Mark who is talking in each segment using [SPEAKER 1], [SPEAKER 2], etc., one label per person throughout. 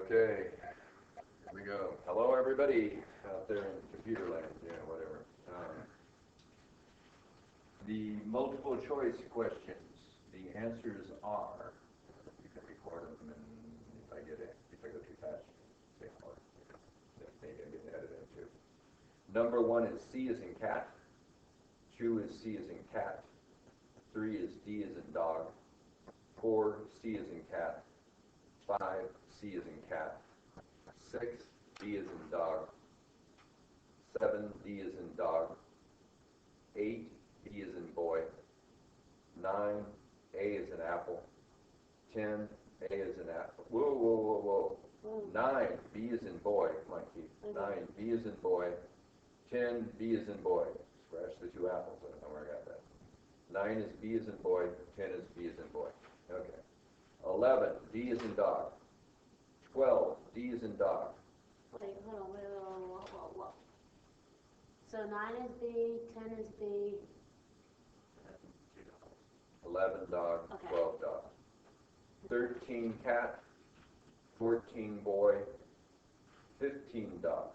[SPEAKER 1] Okay, here we go. Hello, everybody out there in computer land, whatever. The multiple choice questions, the answers are, you can record them, and if I go too fast, say hello. Maybe I get an edit in too. Number 1 is C as in cat, 2 is C as in cat, 3 is D as in dog, 4 C as in cat, 5 C as in cat, 6 D as in dog, 7 D as in dog, 8 B as in boy, 9 A as in apple, 10 A as in apple. Whoa, whoa, whoa, whoa. 9 B as in boy. Come on, Keith. 9 B as in boy, 10 B as in boy. Scratch the 2 apples. I don't know where I got that. 9 is B as in boy, 10 is B as in boy. Okay. 11 D as in dog. 12 D as in dog.
[SPEAKER 2] Wait, hold on, whoa. So 9 is B, 10 is B.
[SPEAKER 1] 11 dog,
[SPEAKER 2] Okay.
[SPEAKER 1] 12 dog. 13 cat, 14 boy, 15 dog,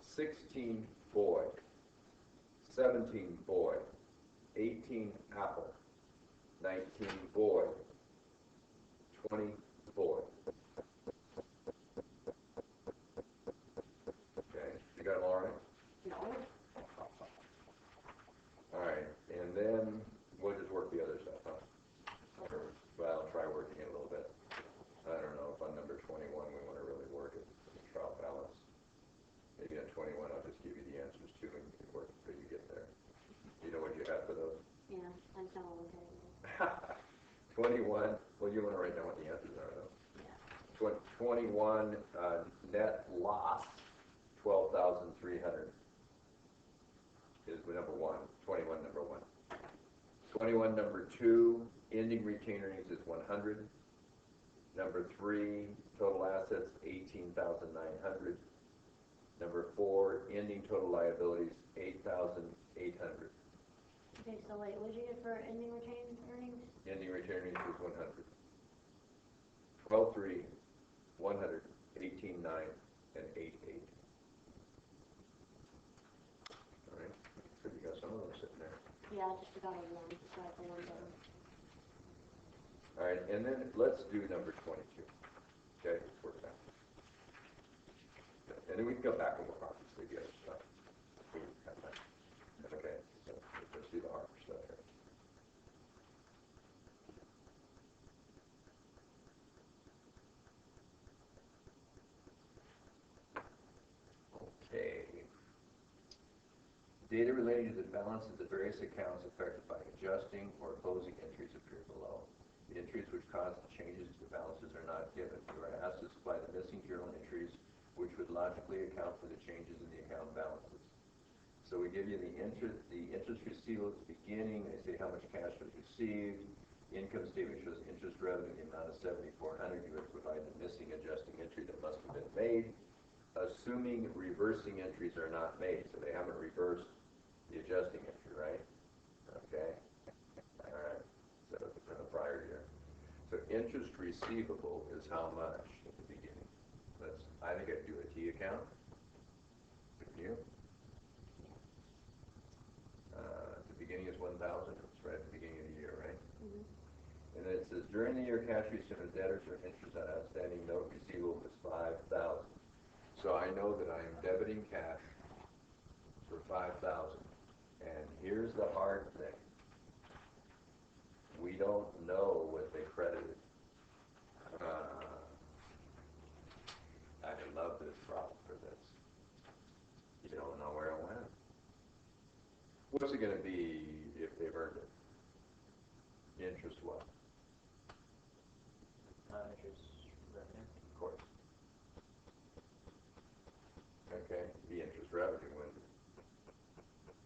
[SPEAKER 1] 16 boy, 17 boy, 18 apple, 19 boy, 20 boy. Okay, you got them all right?
[SPEAKER 2] No.
[SPEAKER 1] All right, and then we'll just work the other stuff, huh? Well, I'll try working it a little bit. I don't know if on number 21 we want to really work it, the trial balance. Maybe on 21 I'll just give you the answers too, and you can work until you get there. Do you know what you have for those?
[SPEAKER 2] Yeah, I just don't want to.
[SPEAKER 1] 21, well, you want to write down what the answers are, though.
[SPEAKER 2] Yeah.
[SPEAKER 1] 21, net loss, 12,300 is number 1. 21, number 1. 21, number 2, ending retained earnings is 100. Number 3, total assets, 18,900. Number 4, ending total liabilities, 8,800.
[SPEAKER 2] Okay, so wait, what did you get for ending retained earnings?
[SPEAKER 1] Ending retained earnings is 100. 12.3, 100, 18.9, and 8.8. All right, so you got some of them sitting there.
[SPEAKER 2] Yeah, I just forgot a 1, so I have the 1 down.
[SPEAKER 1] All right, and then let's do number 22. Okay, let's work that. And then we can go back and work on the other stuff. Okay, so let's do the harder stuff here. Okay. Data relating to the balances of various accounts affected by adjusting or closing entries appear below. The entries which cause the changes to the balances are not given. You are asked to supply the missing journal entries which would logically account for the changes in the account balances. So we give you the interest receivable at the beginning. They say how much cash was received. Income statement shows interest revenue in the amount of 7,400. You have to provide the missing adjusting entry that must have been made, assuming reversing entries are not made. So they haven't reversed the adjusting entry, right? Okay. All right. So for the prior year. So interest receivable is how much at the beginning? I think I'd do a T account. Wouldn't you? At the beginning is 1,000. It's right at the beginning of the year, right?
[SPEAKER 2] Mm-hmm.
[SPEAKER 1] And then it says during the year, cash received of debtors or interest on outstanding note receivable is 5,000. So I know that I am debiting cash for 5,000. And here's the hard thing. We don't know what they credited. I love this problem for this. You don't know where it went. What's it going to be if they've earned it? Interest what?
[SPEAKER 3] Interest revenue.
[SPEAKER 1] Of course. Okay, the interest revenue wouldn't.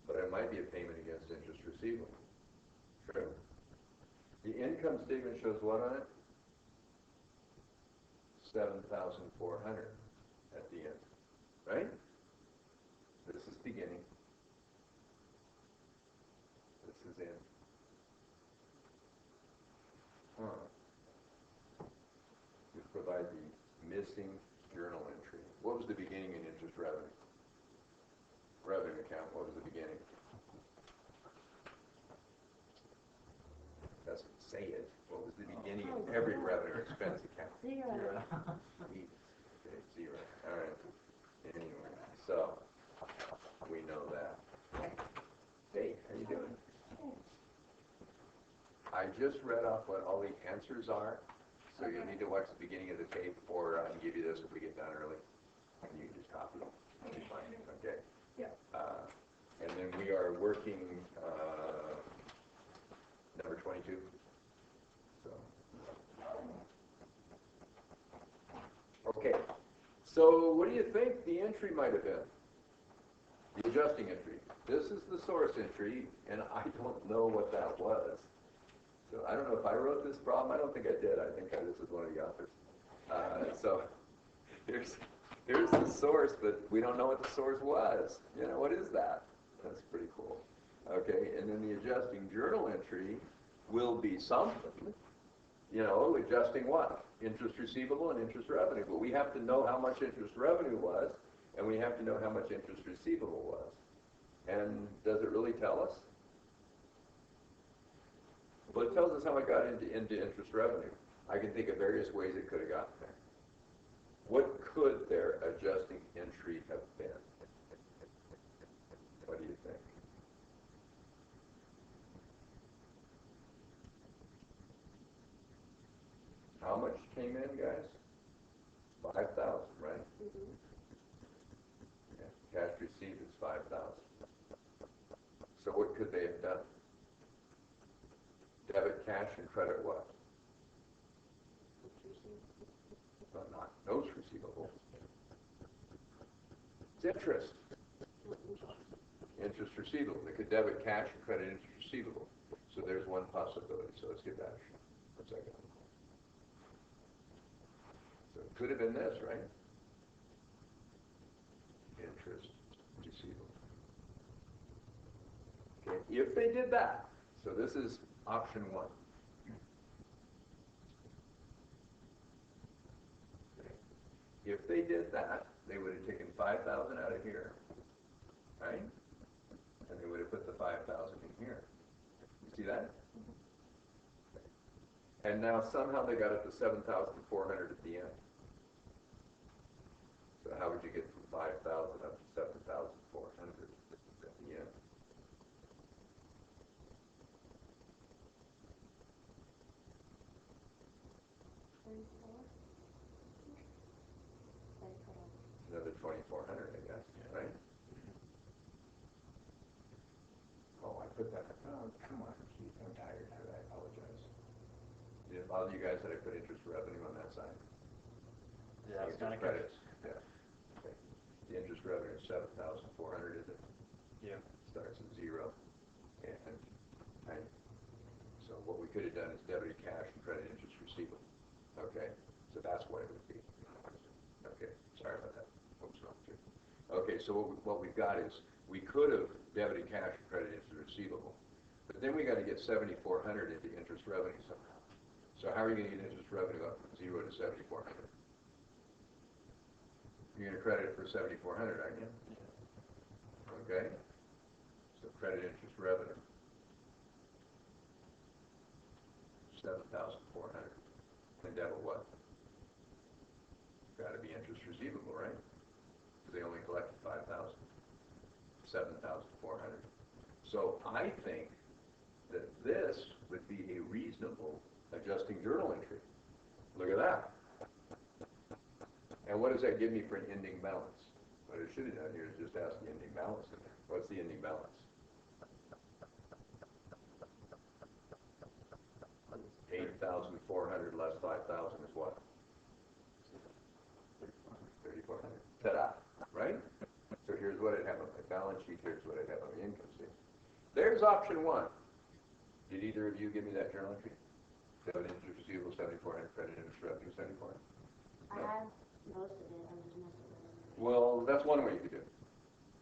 [SPEAKER 1] But it might be a payment against interest receivable. True. The income statement shows what on it? 7,400 at the end, right? This is beginning. This is end. You provide the missing journal entry. What was the beginning in interest revenue? Revenue account, what was the beginning? Doesn't say it. What was the beginning of every revenue expense account?
[SPEAKER 2] Zero.
[SPEAKER 1] Okay, zero. All right. Anyway, so we know that. Hey, how you doing? I just read off what all the answers are, so you'll need to watch the beginning of the tape, or I can give you this if we get done early, and you can just copy it. It'll be fine. Okay.
[SPEAKER 4] Yeah.
[SPEAKER 1] And then we are working number 22. So. Okay. So what do you think the entry might have been? The adjusting entry. This is the source entry, and I don't know what that was. So I don't know if I wrote this problem. I don't think I did. I think this is one of the authors. So here's the source, but we don't know what the source was. You know, what is that? That's pretty cool. Okay, and then the adjusting journal entry will be something. You know, adjusting what? Interest receivable and interest revenue. But we have to know how much interest revenue was, and we have to know how much interest receivable was. And does it really tell us? Well, it tells us how it got into interest revenue. I can think of various ways it could have gotten there. What could their adjusting entry have been? What do you think? How much came in, guys? 5,000, right?
[SPEAKER 2] Mm-hmm.
[SPEAKER 1] Yeah. Cash received is 5,000. So what could they have done? Debit, cash, and credit what? Well, not notes receivable. It's interest. Interest receivable. They could debit cash and credit interest receivable. So there's one possibility. So let's get that. One second. So it could have been this, right? Interest receivable. Okay, if they did that, so this is option one. Okay. If they did that, they would have taken 5,000 out of here, right? And they would have put the 5,000 in here. You see that? And now somehow they got it to 7,400 at the end. So how would you get from 5,000 up to 7,400 at the end? Another 2,400, I guess, right? Oh, I put that. Oh, come on, Keith. I'm tired. I apologize. Did it bother you guys that I put interest revenue on that side?
[SPEAKER 3] Yeah, it's kind of
[SPEAKER 1] credits. Yeah. Okay. The interest revenue is 7,400, is it?
[SPEAKER 3] Yeah.
[SPEAKER 1] Starts at 0. And right. So what we could have done is debited cash and credit interest receivable. Okay. So that's what it would be. Okay. Sorry about that. Oops, wrong too. Okay. So what we've got is we could have debited cash and credit interest receivable, but then we got to get 7,400 into interest revenue somehow. So how are you going to get interest revenue up from 0 to 7,400? You're going to credit it for 7,400, aren't you? Okay. So credit interest revenue, 7,400. And debit what? Got to be interest receivable, right? Because they only collected 5,000. 7,400. So I think that this would be a reasonable adjusting journal entry. Look at that. And what does that give me for an ending balance? What I should have done here is just ask the ending balance in there. What's the ending balance? 8,400 less 5,000 is what? 3,400. Ta-da! Right? So here's what it had on my balance sheet. Here's what it had on the income statement. There's option one. Did either of you give me that journal entry? Debit interest receivable 7,400, credit interest revenue 7,400.
[SPEAKER 2] I have most of it. I'm just messing with it.
[SPEAKER 1] Well, that's one way you could do it.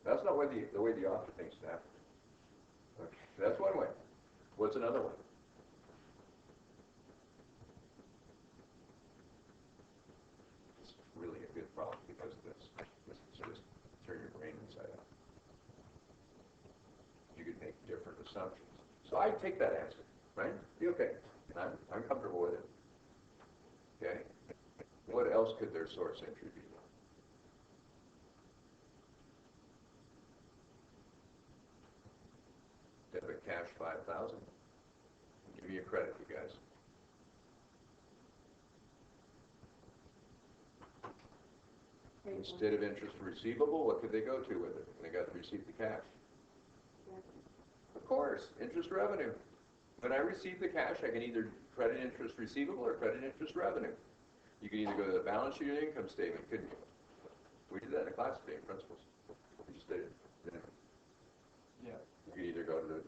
[SPEAKER 1] That's not the way the author thinks it happened. Okay, that's one way. What's another way? I'd take that answer, right? Be okay. I'm comfortable with it. Okay? What else could their source entry be? Debit cash 5,000. Give me a credit, you guys. Instead of interest receivable, what could they go to with it? When they got to receive the cash. Of course, interest revenue. When I receive the cash, I can either credit interest receivable or credit interest revenue. You can either go to the balance sheet or the income statement, couldn't you? We did that in a class today in principles. We just did it.
[SPEAKER 3] Yeah.
[SPEAKER 1] You could either go to the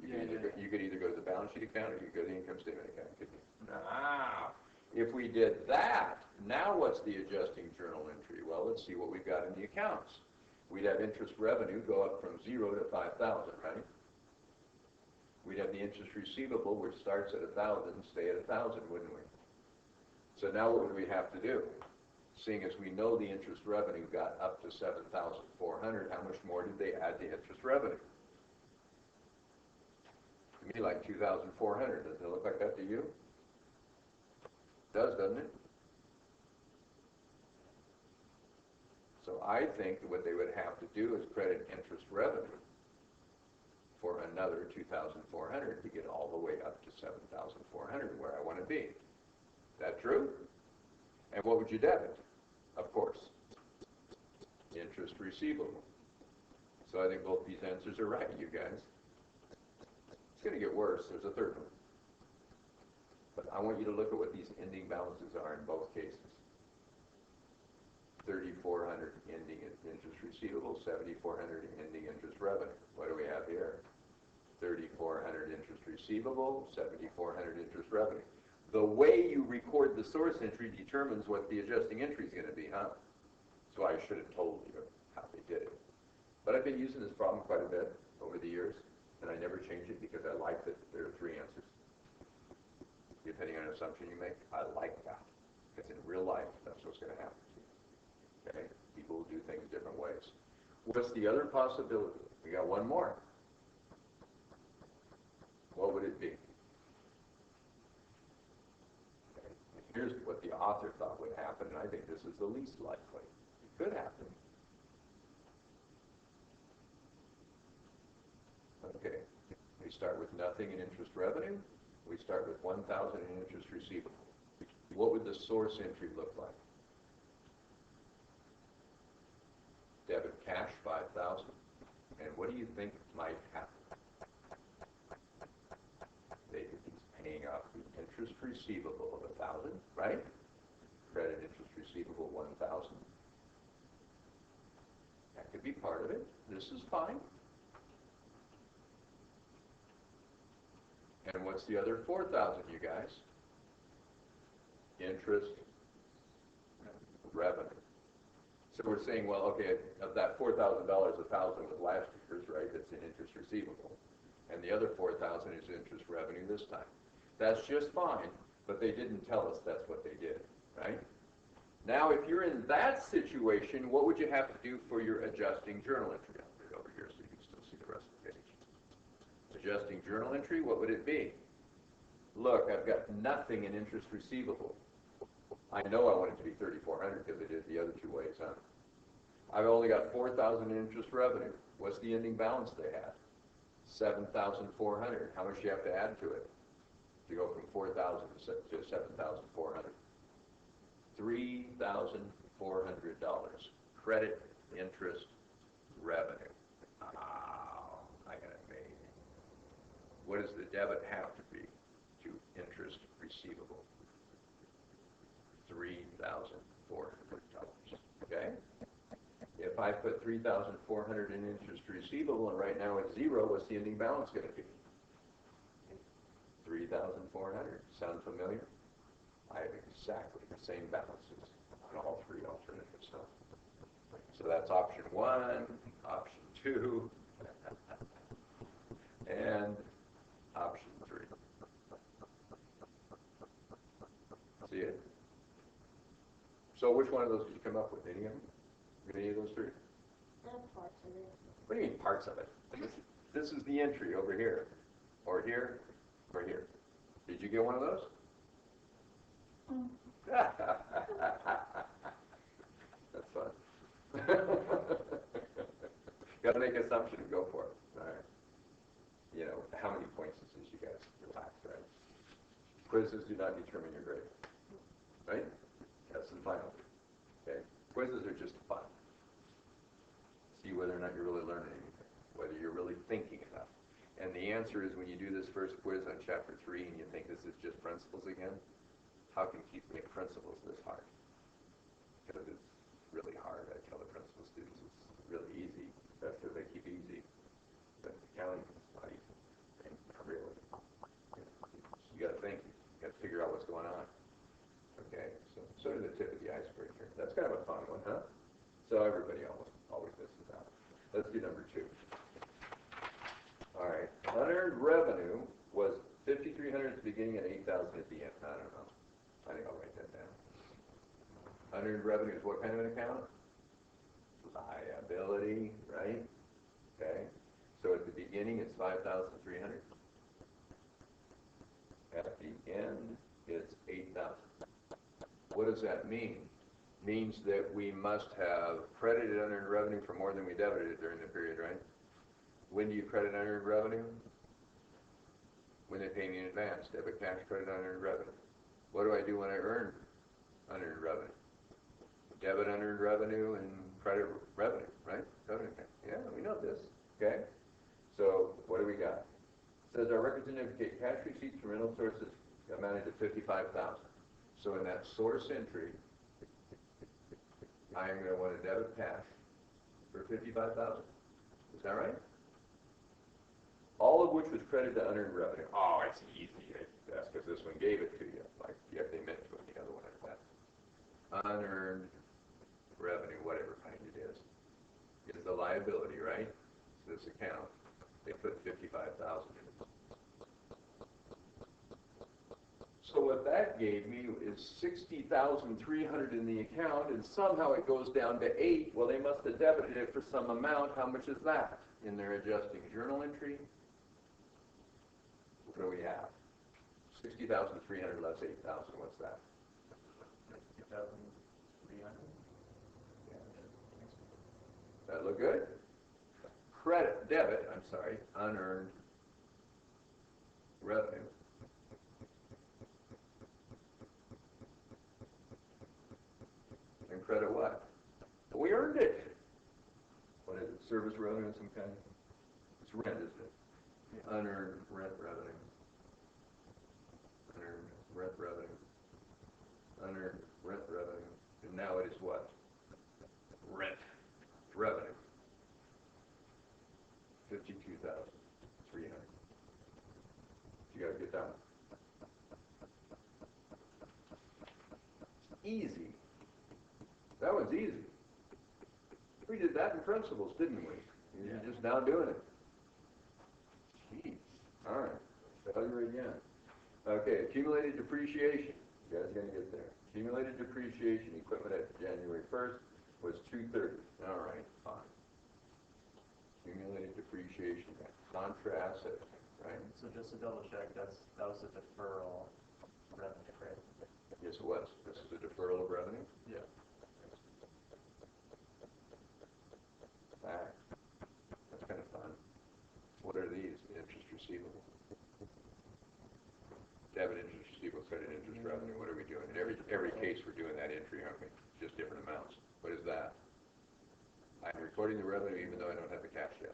[SPEAKER 1] you could either go to the balance sheet account or you could go to the income statement account, couldn't you? Now, if we did that, now what's the adjusting journal entry? Well, let's see what we've got in the accounts. We'd have interest revenue go up from 0 to 5,000, right? We'd have the interest receivable, which starts at 1,000, stay at 1,000, wouldn't we? So now what would we have to do? Seeing as we know the interest revenue got up to 7,400, how much more did they add to interest revenue? To me, like 2,400. Doesn't it look like that to you? It does, doesn't it? So I think that what they would have to do is credit interest revenue for another 2,400 to get all the way up to 7,400, where I want to be. Is that true? And what would you debit? Of course, interest receivable. So I think both these answers are right, you guys. It's going to get worse. There's a third one. But I want you to look at what these ending balances are in both cases. 3,400 ending interest receivable, 7,400 ending interest revenue. What do we have here? 3,400 interest receivable, 7,400 interest revenue. The way you record the source entry determines what the adjusting entry is going to be, huh? So I should have told you how they did it. But I've been using this problem quite a bit over the years, and I never change it because I like that there are three answers. Depending on an assumption you make, I like that. Because in real life, that's what's going to happen to you. Okay? People will do things different ways. What's the other possibility? We got one more. What would it be? Okay. Here's what the author thought would happen, and I think this is the least likely. It could happen. Okay. We start with nothing in interest revenue. We start with 1,000 in interest receivable. What would the source entry look like? Debit cash 5,000. And what do you think might happen? He's paying off the interest receivable of 1,000, right? Credit interest receivable 1,000. That could be part of it. This is fine. And what's the other 4,000, you guys? Interest revenue. So we're saying, well, okay, of that $4,000, 1,000 was last year's, right? That's in interest receivable. And the other 4,000 is interest revenue this time. That's just fine, but they didn't tell us that's what they did, right? Now, if you're in that situation, what would you have to do for your adjusting journal entry? I'll put it over here so you can still see the rest of the page. Adjusting journal entry, what would it be? Look, I've got nothing in interest receivable. I know I want it to be 3,400 because I did it the other two ways, huh? I've only got 4,000 in interest revenue. What's the ending balance they had? 7,400. How much do you have to add to it to go from 4,000 to 7,400? $3,400. Credit interest revenue. Oh, I got it made. What does the debit have to be to interest receivable? $3,400. Okay? If I put 3,400 in interest receivable and right now it's 0, what's the ending balance going to be? 3,400. Sound familiar? I have exactly the same balances on all three alternatives. So that's option 1, option 2, and option 3. See it? So which one of those did you come up with? Any of them? Any of those three?
[SPEAKER 2] Parts of it.
[SPEAKER 1] What do you mean parts of it? This is the entry over here, or here, Right here. Did you get one of those? That's fun. Got to make an assumption and go for it. All right. You know, how many points is this? You guys relax, right? Quizzes do not determine your grade. Right? That's the final. Okay? Quizzes are just fun. See whether or not you're really learning anything, whether you're really thinking enough. And the answer is when you do this first quiz on chapter 3 and you think this is just principles again, how can you make principles this hard? Because it's really hard. I tell the principal students it's really easy. That's because they keep easy. But accounting is not easy. Not really. You got to think. You got to figure out what's going on. Okay? So sort of the tip of the iceberg here. That's kind of a fun one, huh? So everybody always misses out. Let's do number 2. All right. Unearned revenue was $5,300 at the beginning and $8,000 at the end. I don't know. I think I'll write that down. Unearned revenue is what kind of an account? Liability, right? Okay. So at the beginning it's $5,300. At the end it's $8,000. What does that mean? Means that we must have credited unearned revenue for more than we debited during the period, right? When do you credit unearned revenue? When they pay me in advance. Debit cash, credit unearned revenue. What do I do when I earn unearned revenue? Debit unearned revenue and credit revenue, right? Revenue. Yeah, we know this. Okay? So what do we got? It says our records indicate cash receipts from rental sources amounted to $55,000. So in that source entry, I am going to want to debit cash for $55,000. Is that right? All of which was credited to unearned revenue. Oh, it's easy. That's because this one gave it to you. Like, yeah, they meant to, and the other one is that. Unearned revenue, whatever kind it is the liability, right? It's this account. They put $55,000 in it. So what that gave me is $60,300 in the account, and somehow it goes down to 8. Well, they must have debited it for some amount. How much is that in their adjusting journal entry? What do we have? 60,300 less 8,000. What's that?
[SPEAKER 3] 2,300.
[SPEAKER 1] Yeah. That look good? Unearned revenue. And credit what? We earned it. What is it? Service revenue of some kind? It's rent, isn't it? Yeah. Unearned rent revenue. Unearned rent revenue. Unearned rent revenue. And now it is what? Rent revenue. 52,300. You gotta get done. Easy. That was easy. We did that in principles, didn't we? You're just now doing it. Jeez. All right. Failure again. Okay, accumulated depreciation. You guys are going to get there. Accumulated depreciation equipment at January 1st was $230. All right, fine. Accumulated depreciation, contra asset, right?
[SPEAKER 3] So just to double check, that was a deferral revenue, right?
[SPEAKER 1] Yes, it was. This is a deferral of revenue.
[SPEAKER 3] Yeah.
[SPEAKER 1] Back. That's kind of fun. What are these? Interest receivable. Debit interest receivable, credit interest revenue. What are we doing? In every case, we're doing that entry, aren't we? Just different amounts. What is that? I'm recording the revenue even though I don't have the cash yet.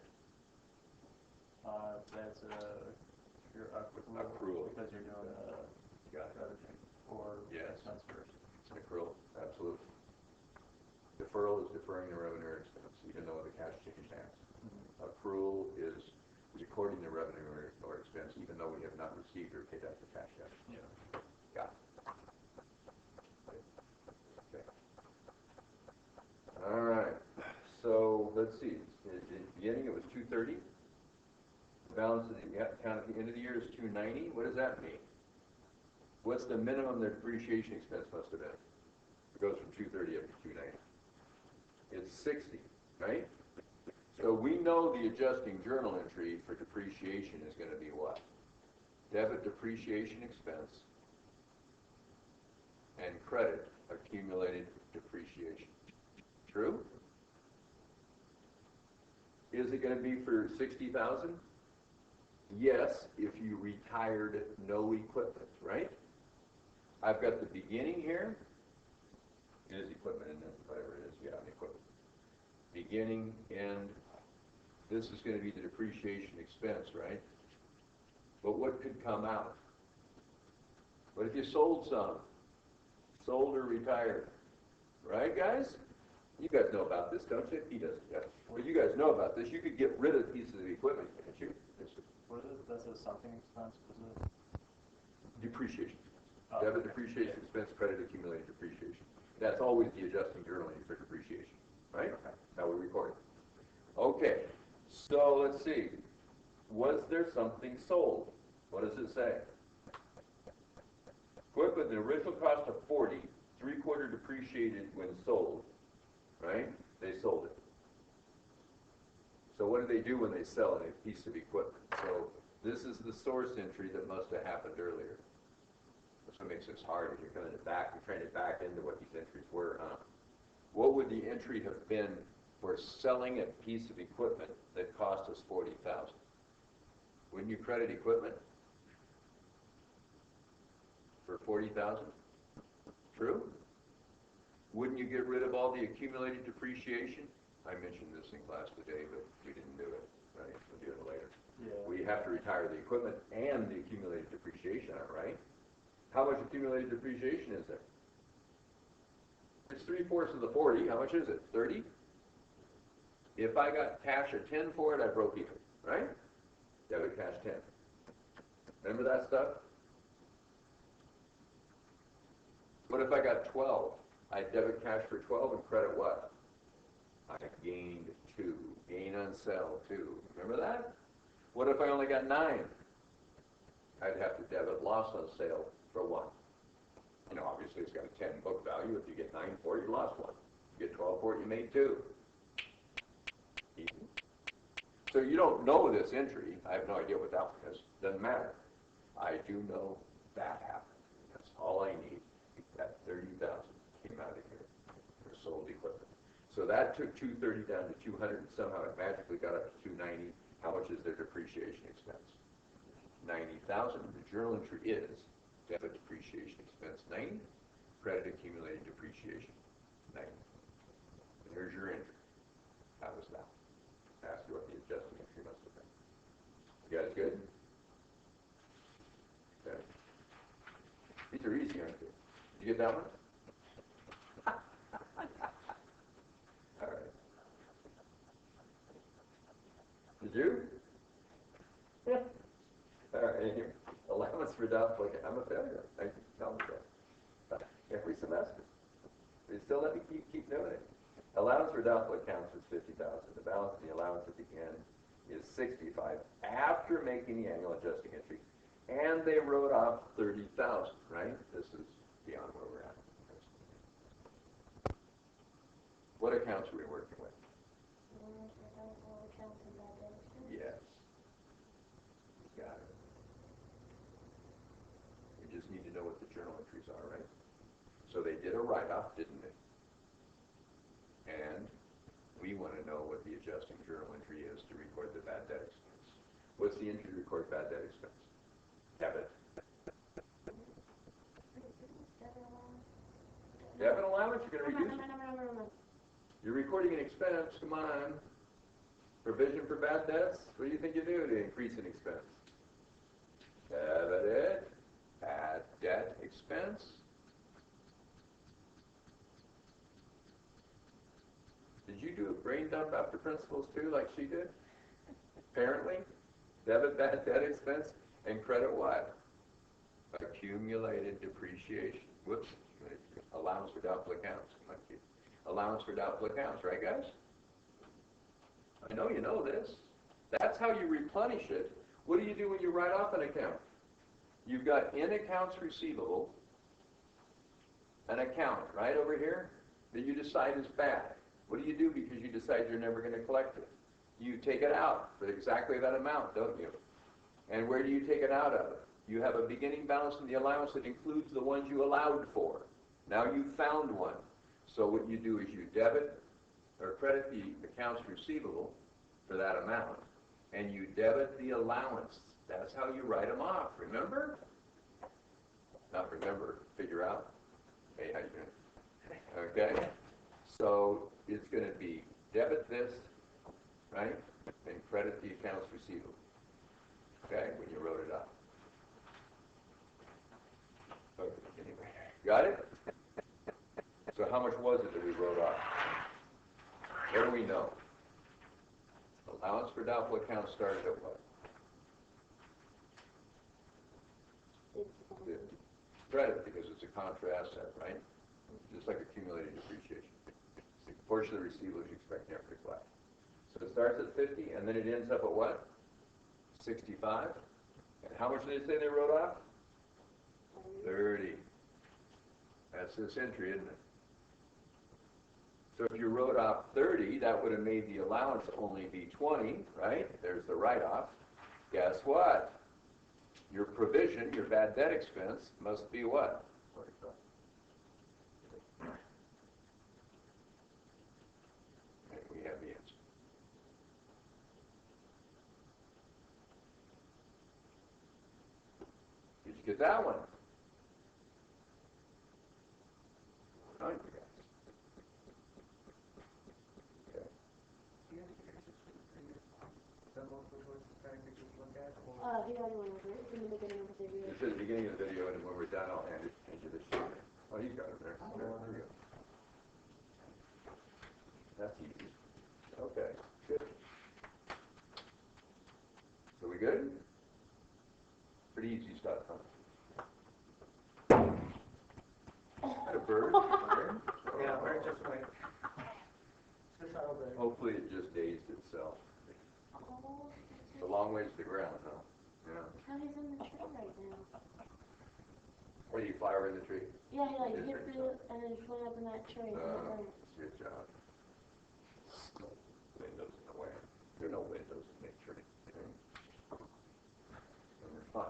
[SPEAKER 3] That's your
[SPEAKER 1] accrual.
[SPEAKER 3] Because you're doing
[SPEAKER 1] Got it.
[SPEAKER 3] revenue or expense first.
[SPEAKER 1] It's an accrual, absolutely. Deferral is deferring the revenue or expense, even though the cash changed hands. Mm-hmm. Accrual is recording the revenue or expense, even though we have not received or paid out the cash yet.
[SPEAKER 3] Yeah.
[SPEAKER 1] Got it. Okay. All right. So let's see. At the beginning, it was 230. The balance of the account at the end of the year is 290. What does that mean? What's the minimum their depreciation expense must have been? It goes from 230 up to 290. It's 60, right? So we know the adjusting journal entry for depreciation is going to be what? debit depreciation expense, and credit accumulated depreciation. True? Is it going to be for 60,000? Yes, if you retired no equipment, right? I've got the beginning here. It is equipment, and whatever it is, yeah, equipment. Beginning, and this is going to be the depreciation expense, right? But what could come out? What if you sold some? Sold or retired? Right, guys? You guys know about this, don't you? He doesn't. Yeah. Well, you guys know about this. You could get rid of pieces of equipment, can't you?
[SPEAKER 3] What is it? That's a something expense, was it?
[SPEAKER 1] Depreciation.
[SPEAKER 3] Oh,
[SPEAKER 1] Debit
[SPEAKER 3] okay.
[SPEAKER 1] depreciation expense, credit accumulated depreciation. That's always the adjusting journal entry for depreciation, right?
[SPEAKER 3] Okay.
[SPEAKER 1] How we record it. Okay, so let's see. Was there something sold? What does it say? Equipment, the original cost of 40, 3/4 depreciated when sold, right? They sold it. So what do they do when they sell a piece of equipment? So this is the source entry that must have happened earlier. That's what makes this hard. If you're coming back, you're trying to back into what these entries were, huh? What would the entry have been for selling a piece of equipment that cost us 40,000? Wouldn't you credit equipment for 40,000? True? Wouldn't you get rid of all the accumulated depreciation? I mentioned this in class today, but we didn't do it. Right? We'll do it later.
[SPEAKER 3] Yeah.
[SPEAKER 1] We have to retire the equipment and the accumulated depreciation, right? How much accumulated depreciation is there? It's 3/4 of the 40. How much is it? 30? If I got cash at 10 for it, I broke even, right? Debit cash 10. Remember that stuff? What if I got 12? I debit cash for 12 and credit what? I gained 2. Gain on sale 2. Remember that? What if I only got 9? I'd have to debit loss on sale for 1. You know, obviously it's got a 10 book value. If you get 9 for it, you lost 1. If you get 12 for it, you made 2. Easy. So you don't know this entry. I have no idea what that one is. Doesn't matter. I do know that happened. That's all I need. That 30,000 came out of here for sold equipment. So that took 230 down to 200, and somehow it magically got up to 290. How much is their depreciation expense? 90,000. The journal entry is debit depreciation expense 90, credit accumulated depreciation 90. And there's your entry. How was that? Ask you what the adjusting entry must have been. You guys good? Okay. These are easy, aren't they? Did you get that one? All right. Did you? All right. Allowance for doubtful accounts. I'm a failure. Thank you for telling me that. Every semester. They still let me keep doing it. Allowance for doubtful accounts was 50,000. The balance of the allowance at the end is 65 after making the annual adjusting entry. And they wrote off 30,000, right? This is beyond where we're at. What accounts are we working with? Yes. Got it. We just need to know what the journal entries are, right? So they did a write-off, didn't they? And we want to know what the adjusting journal entry is to record the bad debt expense. What's the entry to record bad debt expense? Debit. Debit allowance, you're going to reduce it? You're recording an expense, come on. Provision for bad debts, what do you think you do to increase an expense? Debit it, bad debt expense. Did you do a brain dump after principles too, like she did? Apparently, debit bad debt expense and credit what? Accumulated depreciation. Whoops. Allowance for doubtful accounts. Allowance for doubtful accounts, right, guys? I know you know this. That's how you replenish it. What do you do when you write off an account? You've got in accounts receivable an account right over here that you decide is bad. What do you do because you decide you're never going to collect it? You take it out for exactly that amount, don't you? And where do you take it out of? You have a beginning balance in the allowance that includes the ones you allowed for. Now you've found one. So what you do is you debit or credit the accounts receivable for that amount, and you debit the allowance. That's how you write them off, remember? Not remember, figure out. Hey, how you doing? Okay? So it's going to be debit this, right, and credit the accounts receivable, okay, when you wrote it up. Okay, anyway, got it? So how much was it that we wrote off? What do we know? Allowance for doubtful accounts started at what? 50. Credit, because it's a contra asset, right? Just like accumulated depreciation. It's the portion of the receivables you expect never to collect. So it starts at 50, and then it ends up at what? 65. And how much did they say they wrote off? 30. That's this entry, isn't it? So if you wrote off 30, that would have made the allowance only be 20, right? There's the write-off. Guess what? Your provision, your bad debt expense, must be what? 45. And we have the answer. Did you get that one? Oh, you guys. Okay.
[SPEAKER 2] He already went over it. It's in the beginning of the video.
[SPEAKER 1] It's at the beginning of the video, and when we're done, I'll hand you the sheet. Oh, he's got it there. There we go. That's easy. Okay, good. So we good? Pretty easy stuff, huh? Is that a bird?
[SPEAKER 3] Yeah, we're just waiting.
[SPEAKER 1] Hopefully it just dazed itself.
[SPEAKER 2] Oh,
[SPEAKER 1] It's a long ways to the ground, huh? Yeah.
[SPEAKER 2] Kelly's in the tree right now.
[SPEAKER 1] What, do you fly over the tree?
[SPEAKER 2] Yeah, he like hit it and then flew up in that tree.
[SPEAKER 1] Good job. Windows in the way. There are no windows in the tree. And they're fine.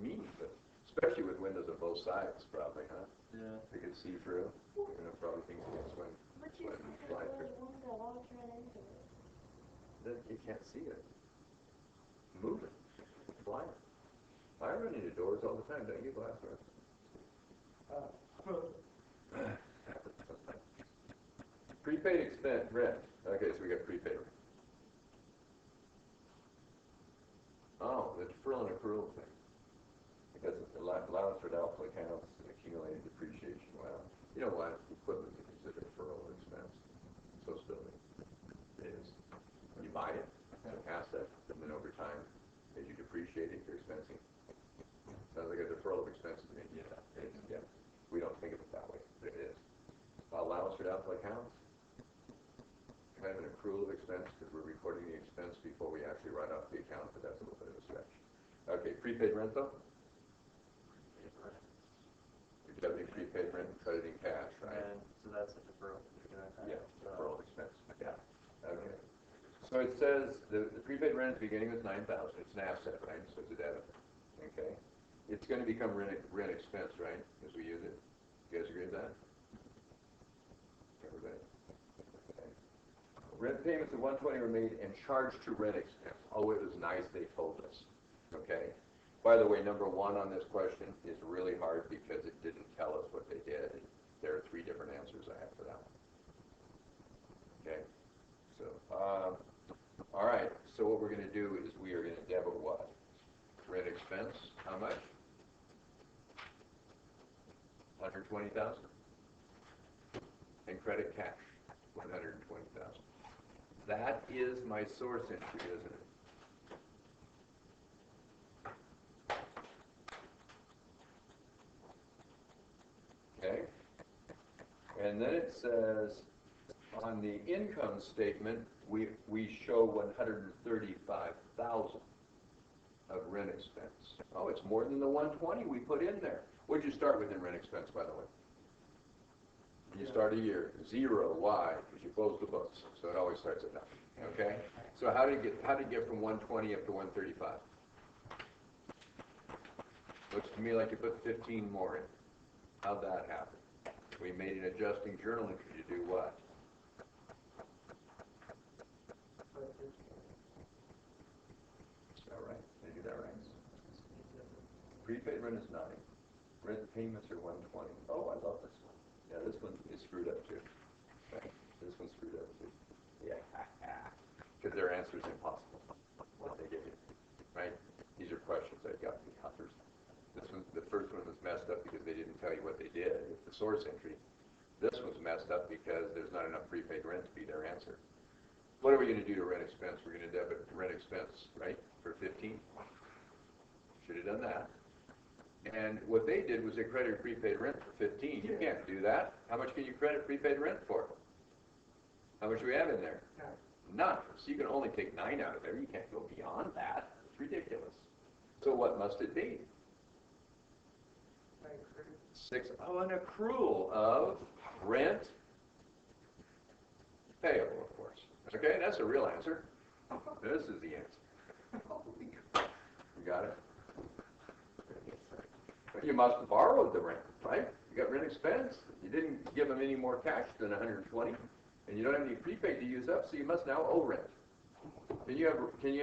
[SPEAKER 1] Mean, but especially with windows on both sides, probably, huh?
[SPEAKER 3] Yeah.
[SPEAKER 1] They can see through. You know, probably things can swim.
[SPEAKER 2] But you
[SPEAKER 1] Swim and
[SPEAKER 2] said
[SPEAKER 1] fly
[SPEAKER 2] it
[SPEAKER 1] through.
[SPEAKER 2] was window. Why would you run into it?
[SPEAKER 1] Then you can't see it. Moving. Flying. I run into doors all the time, don't you, Glassman? Prepaid expense, rent. Okay, so we got prepaid rent. Oh, the deferral and accrual thing. Because it's allowance for doubtful accounts and accumulated depreciation. Well, you know what? Equipment is a deferral expense. So still it is. When you buy it, it's an asset, and then over time, as you depreciate it, you're expensing. Sounds like a deferral of expenses. Yeah. We don't think of it that way, but it is. Allowance for doubtful accounts. Kind of an accrual of expense because we're recording the expense before we actually write off the account, but that's a little bit of a stretch. Okay, prepaid rental. You're debiting prepaid rent and crediting cash, right?
[SPEAKER 3] And so that's a deferral.
[SPEAKER 1] Yeah, deferral of expense. Yeah. Okay. So it says the prepaid rent at the beginning was $9,000. It's an asset, right? So it's a debit. Okay. It's going to become rent expense, right? As we use it. You guys agree with that? Everybody. Okay. Rent payments of $120 were made and charged to rent expense. Oh, it was nice they told us. Okay. By the way, number one on this question is really hard because it didn't tell us what they did. There are 3 different answers I have for that one. Okay. So, all right. So what we're going to do is we are going to debit what? Rent expense. How much? 120,000. And credit cash. 120,000. That is my source entry, isn't it? Okay. And then it says on the income statement we show 135,000 of rent expense. Oh, it's more than the 120 we put in there. What'd you start with in rent expense, by the way? You start a year, 0. Why? Because you close the books, so it always starts at nothing. Okay. So how did it get from 120 up to 135? Looks to me like you put 15 more in. How'd that happen? We made an adjusting journal entry to do what? Is that right? Did I do that right? Prepaid rent is 9. Rent payments are 120. Oh, I love this one. Yeah, this one is screwed up too. Right? This one's screwed up too. Yeah, because their answer is impossible. What they give you, right? These are questions that got the authors. This one, the first one was messed up because they didn't tell you what they did with the source entry. This one's messed up because there's not enough prepaid rent to be their answer. What are we going to do to rent expense? We're going to debit rent expense, right, for 15. Should have done that. And what they did was they credited prepaid rent for 15. You can't do that. How much can you credit prepaid rent for? How much do we have in there? None. So you can only take 9 out of there. You can't go beyond that. It's ridiculous. So what must it be? 6. Oh, an accrual of rent payable, of course. Okay, that's the real answer. This is the answer. You got it? But you must have borrowed the rent, right? You got rent expense. You didn't give them any more cash than 120, and you don't have any prepaid to use up, so you must now owe rent. Can you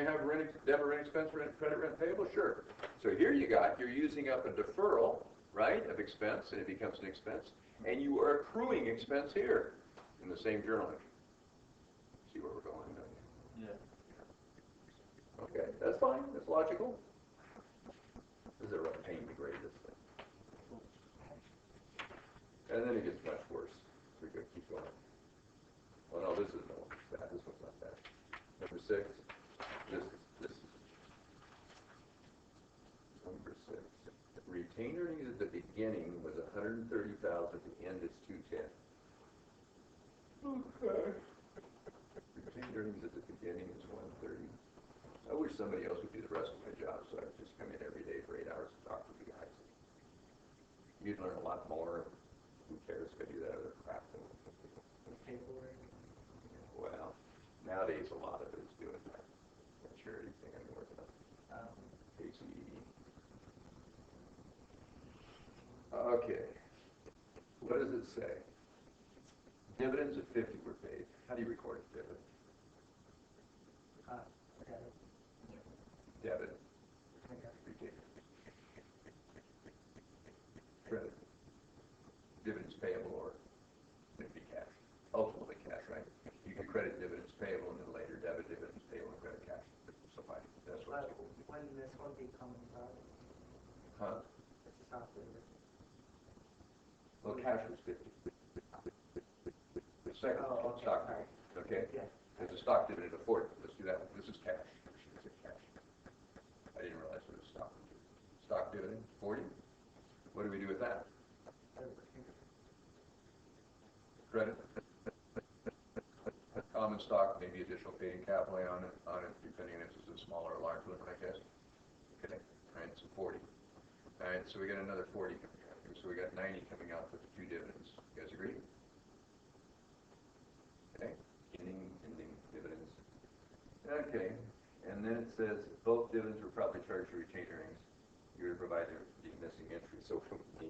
[SPEAKER 1] have rent, debit rent expense, credit rent payable? Sure. So here you're using up a deferral, right, of expense, and it becomes an expense, and you are accruing expense here in the same journal entry. See where we're going? Yeah. Okay, that's fine. That's logical. This is a rough pain to grade this thing. And then it gets much worse. So we gotta keep going. Oh no, this is no bad. This one's not bad. Number 6. This is number 6. Retained earnings at the beginning was 130,000. At the end, it's 210. Okay. Retained earnings at the beginning is 130. I wish somebody else would do the rest of my job, so I could just come in every day for 8 hours and talk to you guys. You'd learn a lot more. Who cares? Go do that other crap. Well, nowadays a lot of it is doing that charity thing I'm working on. ACE. Okay. What does it say? Dividends of 50 were paid. How do you record a dividend? Debit. Retained. Credit. Dividends payable, or it'd be cash. Ultimately cash, right? You can credit dividends payable and then later debit dividends payable and credit cash. So fine. That's what it's called.
[SPEAKER 4] When this one becomes
[SPEAKER 1] Huh?
[SPEAKER 4] it's not dividend.
[SPEAKER 1] Well, cash was 50. The second one,
[SPEAKER 4] okay,
[SPEAKER 1] stock
[SPEAKER 4] sorry.
[SPEAKER 1] dividend, okay?
[SPEAKER 4] Yeah.
[SPEAKER 1] There's a stock dividend of 40. Let's do that. This is cash. This is cash. I didn't realize it was stock. Stock dividend, 40. What do we do with that? Credit. Common stock, maybe additional paid-in capital on it, depending on if it's a small or a large one, I guess. Okay. All right, so 40. All right, so we got another 40 coming out. So we got 90 coming out with the 2 dividends. You guys agree? Okay. Ending dividends. Okay. And then it says both dividends were properly charged to retained earnings. You would provide the missing entry. So from me,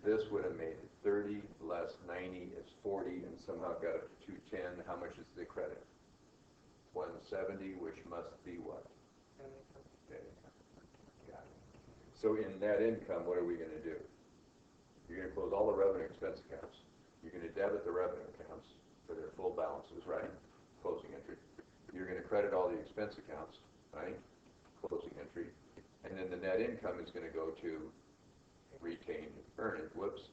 [SPEAKER 1] this would have made it 30 less 90 is 40, and somehow got up to 210. How much is the credit? 170, which must be what? Okay. Got it. So in net income, what are we going to do? You're going to close all the revenue expense accounts. You're going to debit the revenue accounts for their full balances, right? Closing entry. You're going to credit all the expense accounts, right? Closing entry. And then the net income is going to go to retained earnings. Whoops.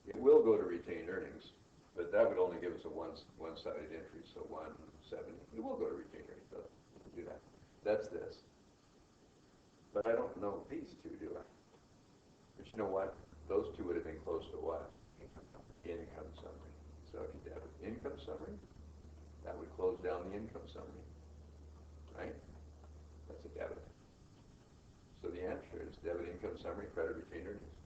[SPEAKER 1] It will go to retained earnings, but that would only give us a one-sided entry, so 170. It will go to retained earnings, though. Do that. That's this. But I don't know these two, do I? But you know what? Those two would have been close to what? Income summary. So if you debit income summary, that would close down the income summary, right? That's a debit. So the answer is debit income summary, credit retained earnings.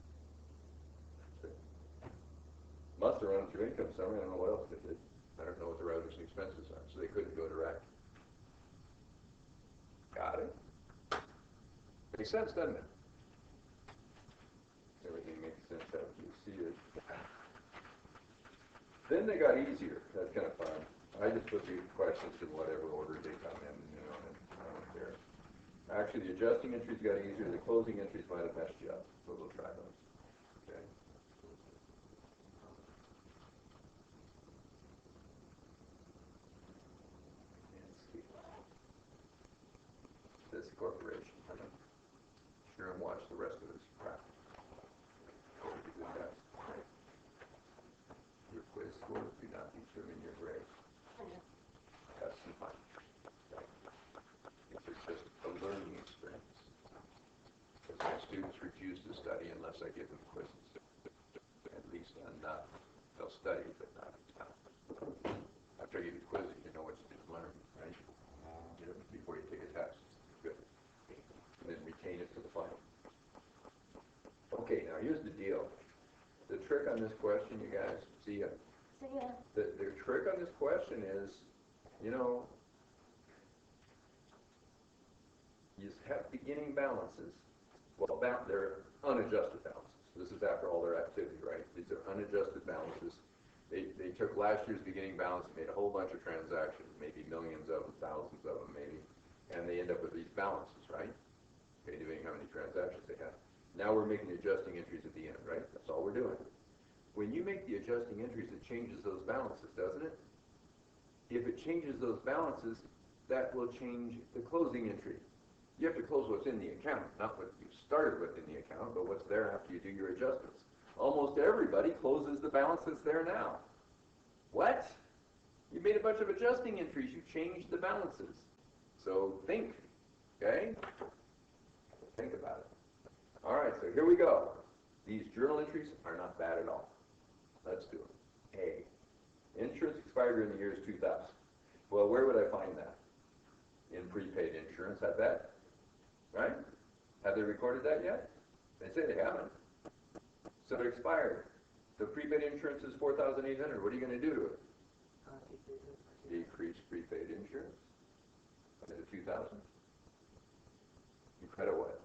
[SPEAKER 1] Must have run through income summary. I don't know what else they did. I don't know what the revenues and expenses are, so they couldn't go direct. Got it? Makes sense, doesn't it? Everything makes sense after you see it. Then they got easier. That's kind of fun. I just put the questions in whatever order they come in, and I don't care. Actually, the adjusting entries got easier. The closing entries might have messed you up, so we'll try those. Okay. Can't see. This corporation. Sure, and watch the rest of this crap. Pretty good test. Your quiz scores do not determine your grade. Have some fun. It's just a learning experience. Because my students refuse to study unless I give them quizzes. At least enough. They'll study, but not enough. After you give the quizzes, you know what you didn't learn, right? You know, before you take a test. Good. And then retain it to the final. Okay, now here's the deal. The trick on this question, you guys, see ya.
[SPEAKER 2] See ya.
[SPEAKER 1] The trick on this question is, you know, you have beginning balances. Well, they're unadjusted balances. This is after all their activity, right? These are unadjusted balances. They took last year's beginning balance, made a whole bunch of transactions, maybe millions of them, thousands of them maybe, and they end up with these balances, right? Okay, depending how many transactions they have. Now we're making the adjusting entries at the end, right? That's all we're doing. When you make the adjusting entries, it changes those balances, doesn't it? If it changes those balances, that will change the closing entry. You have to close what's in the account, not what you started with in the account, but what's there after you do your adjustments. Almost everybody closes the balance that's there now. What? You made a bunch of adjusting entries. You changed the balances. So think, okay? Think about it. All right, so here we go. These journal entries are not bad at all. Let's do it. A. Insurance expired during the years 2000. Well, where would I find that? In prepaid insurance, I bet. Right? Have they recorded that yet? They say they haven't. So it expired. So prepaid insurance is $4,800. What are you going to do to it? Decrease prepaid insurance to 2,000. You credit what?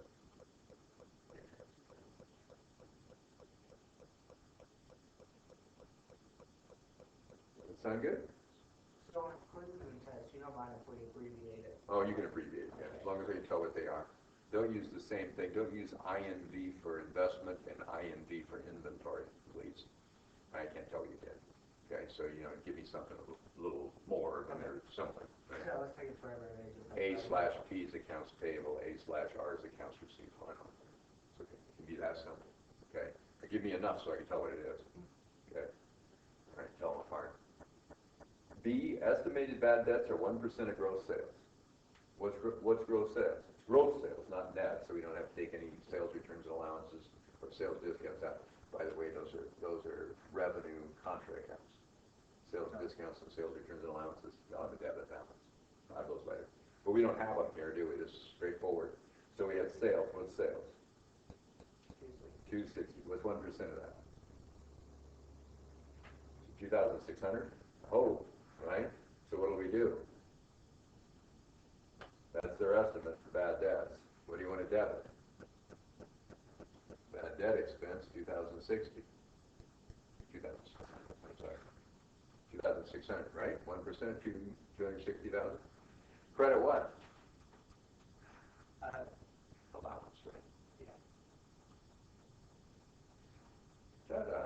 [SPEAKER 1] Does it sound good?
[SPEAKER 4] So on quizzes and tests, you don't mind if we abbreviate it?
[SPEAKER 1] Oh, you can abbreviate it, yeah, as long as they tell what they are. Don't use the same thing. Don't use INV for investment and INV for inventory, please. I can't tell you yet. Okay, so, you know, give me something a little more than there's something. Right?
[SPEAKER 4] So let's take it forever and
[SPEAKER 1] A/P is accounts payable, A/R is accounts receivable. So it can be that simple. Okay? Or give me enough so I can tell what it is. Okay? All right, tell them apart. B, estimated bad debts are 1% of gross sales. What's gross sales? It's gross sales, not net, so we don't have to take any sales returns and allowances or sales discounts out. By the way, those are revenue contra accounts. Sales discounts and sales returns and allowances, they'll have a debit balance. I'll have those later. But we don't have them here, do we? This is straightforward. So we have sales. What's sales? 260. What's 1% of that? 2,600? Oh, right? So what do? That's their estimate for bad debts. What do you want to debit? Bad debt expense, 2,060. 2,600, right? 1%, 260,000. Credit what? Allowance, right?
[SPEAKER 4] Yeah.
[SPEAKER 1] Ta-da.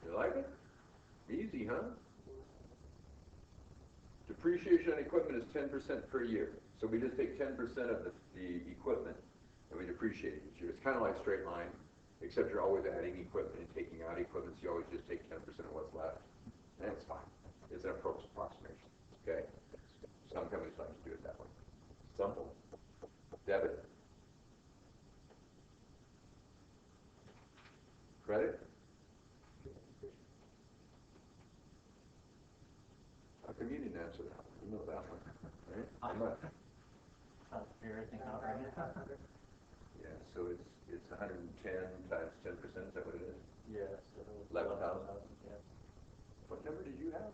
[SPEAKER 1] You like it? Easy, huh? Depreciation on equipment is 10% per year. So we just take 10% of the equipment and we depreciate it each year. It's kind of like straight line, except you're always adding equipment and taking out equipment, so you always just take 10% of what's left. And it's fine. It's an approximation, okay? Some companies like to do it that way. Simple. Debit. Credit. How come you didn't answer that one? You know that one, right? How much?
[SPEAKER 3] I'll figure everything out right now.
[SPEAKER 1] Yeah, so it's 110 times 10%, is that what it is?
[SPEAKER 3] Yeah, so
[SPEAKER 1] 11,000.
[SPEAKER 3] Yeah.
[SPEAKER 1] What number did you have?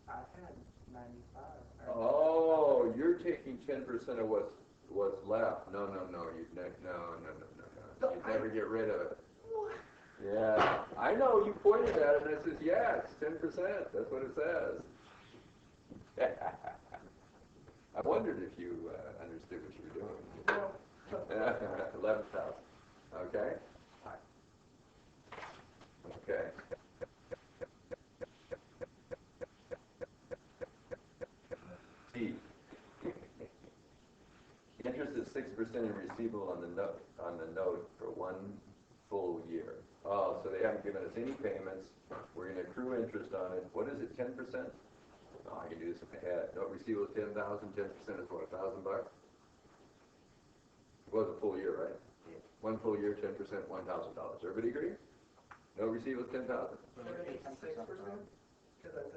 [SPEAKER 4] I had 95.
[SPEAKER 1] Oh, you're taking 10% of what's what's left. No, you'd no. You'd never get rid of it. Yeah, I know, you pointed at it and it says, yeah, it's 10%, that's what it says. I wondered if you understood what you were doing. 11,000, okay? Okay. D. Interest is 6% in receivable on the note for 1 full year. Oh, so they haven't given us any payments. We're going to accrue interest on it. What is it, 10%? Oh, I can do this in my head. Note receivable 10,000. 10% is what, $1,000 bucks? It was a full year, right?
[SPEAKER 4] Yeah.
[SPEAKER 1] 1 full year, 10%, $1,000. Everybody agree? Note receivable 10,000.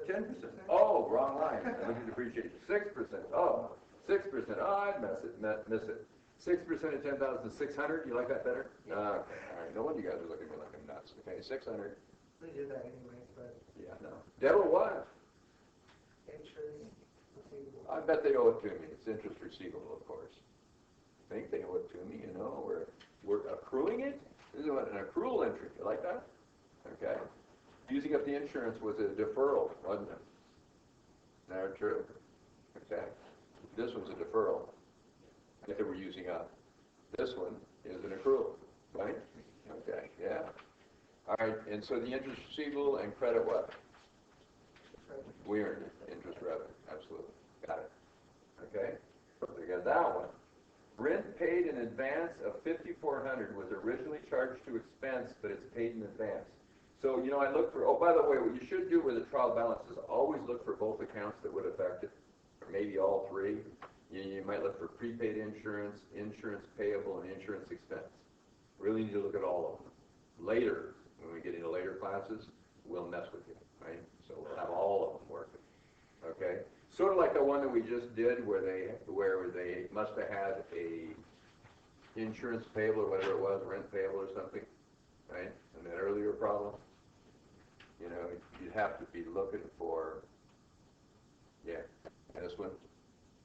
[SPEAKER 1] 10%. Oh, wrong line. I looked at depreciation. 6%. Oh, 6%. Oh, I'd miss it. 6% of 10,600. You like that better? All right. No wonder you guys are looking at me like I'm nuts. Okay, 600.
[SPEAKER 4] We did that anyways, but
[SPEAKER 1] Yeah, no. Devil what?
[SPEAKER 4] interest receivable.
[SPEAKER 1] I bet they owe it to me. It's interest receivable, of course. I think they owe it to me. You know, we're accruing it. This is an accrual entry. You like that? Okay. Using up the insurance was a deferral, wasn't it? Not true. Okay. This one's a deferral that we're using up. This one is an accrual, right? Okay, yeah. All right, and so the interest receivable and credit what? We earned it. Interest revenue, absolutely. Got it. Okay, so we got that one. Rent paid in advance of $5,400 was originally charged to expense, but it's paid in advance. So, you know, I look for, oh, by the way, what you should do with a trial balance is always look for both accounts that would affect it, or maybe all three. You might look for prepaid insurance, insurance payable, and insurance expense. Really need to look at all of them. Later, when we get into later classes, we'll mess with you, right? So we'll have all of them working, okay? Sort of like the one that we just did where they must have had a insurance payable or whatever it was, rent payable or something, right? And that earlier problem, you know, you'd have to be looking for, yeah, this one.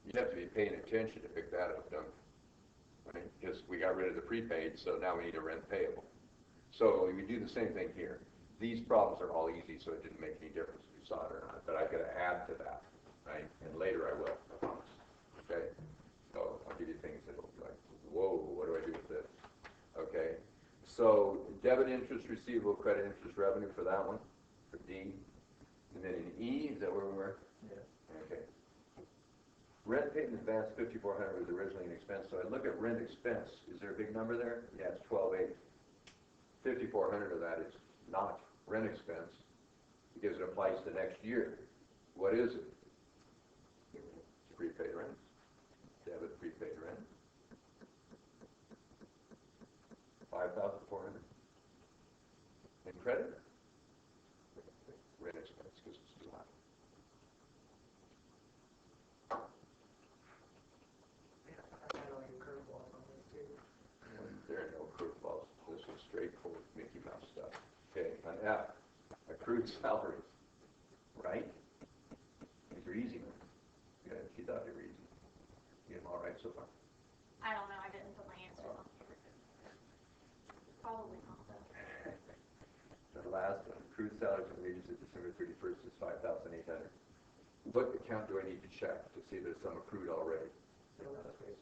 [SPEAKER 1] You'd have to be paying attention to pick that up, don't you? Right? Because we got rid of the prepaid, so now we need a rent payable. So we do the same thing here. These problems are all easy, so it didn't make any difference if you saw it or not. But I got to add to that, right? And later I will, I promise. Okay? So I'll give you things that will be like, whoa, what do I do with this? Okay? So debit interest receivable, credit interest revenue for that one, for D. And then in E, is that where we were?
[SPEAKER 3] Yes.
[SPEAKER 1] Okay. Rent paid in advance, $5,400 was originally an expense. So I look at rent expense. Is there a big number there? Yeah, it's 12,800. 5,400 of that is not rent expense because it applies to next year. What is it? It's prepaid rent. Debit prepaid rent. 5,400. And credit? Rent expense because it's too high.
[SPEAKER 4] I know your curveballs on this too.
[SPEAKER 1] There are no curveballs. This is straightforward Mickey Mouse stuff. Okay, on F, accrued salaries. Right? These are easy ones. Yeah, she thought they were easy. You get them all right so far?
[SPEAKER 2] I don't know, I didn't put my answers on here. Probably not though.
[SPEAKER 1] The last one, accrued salaries and wages at December 31st is 5,800. What account do I need to check to see if there's some accrued already?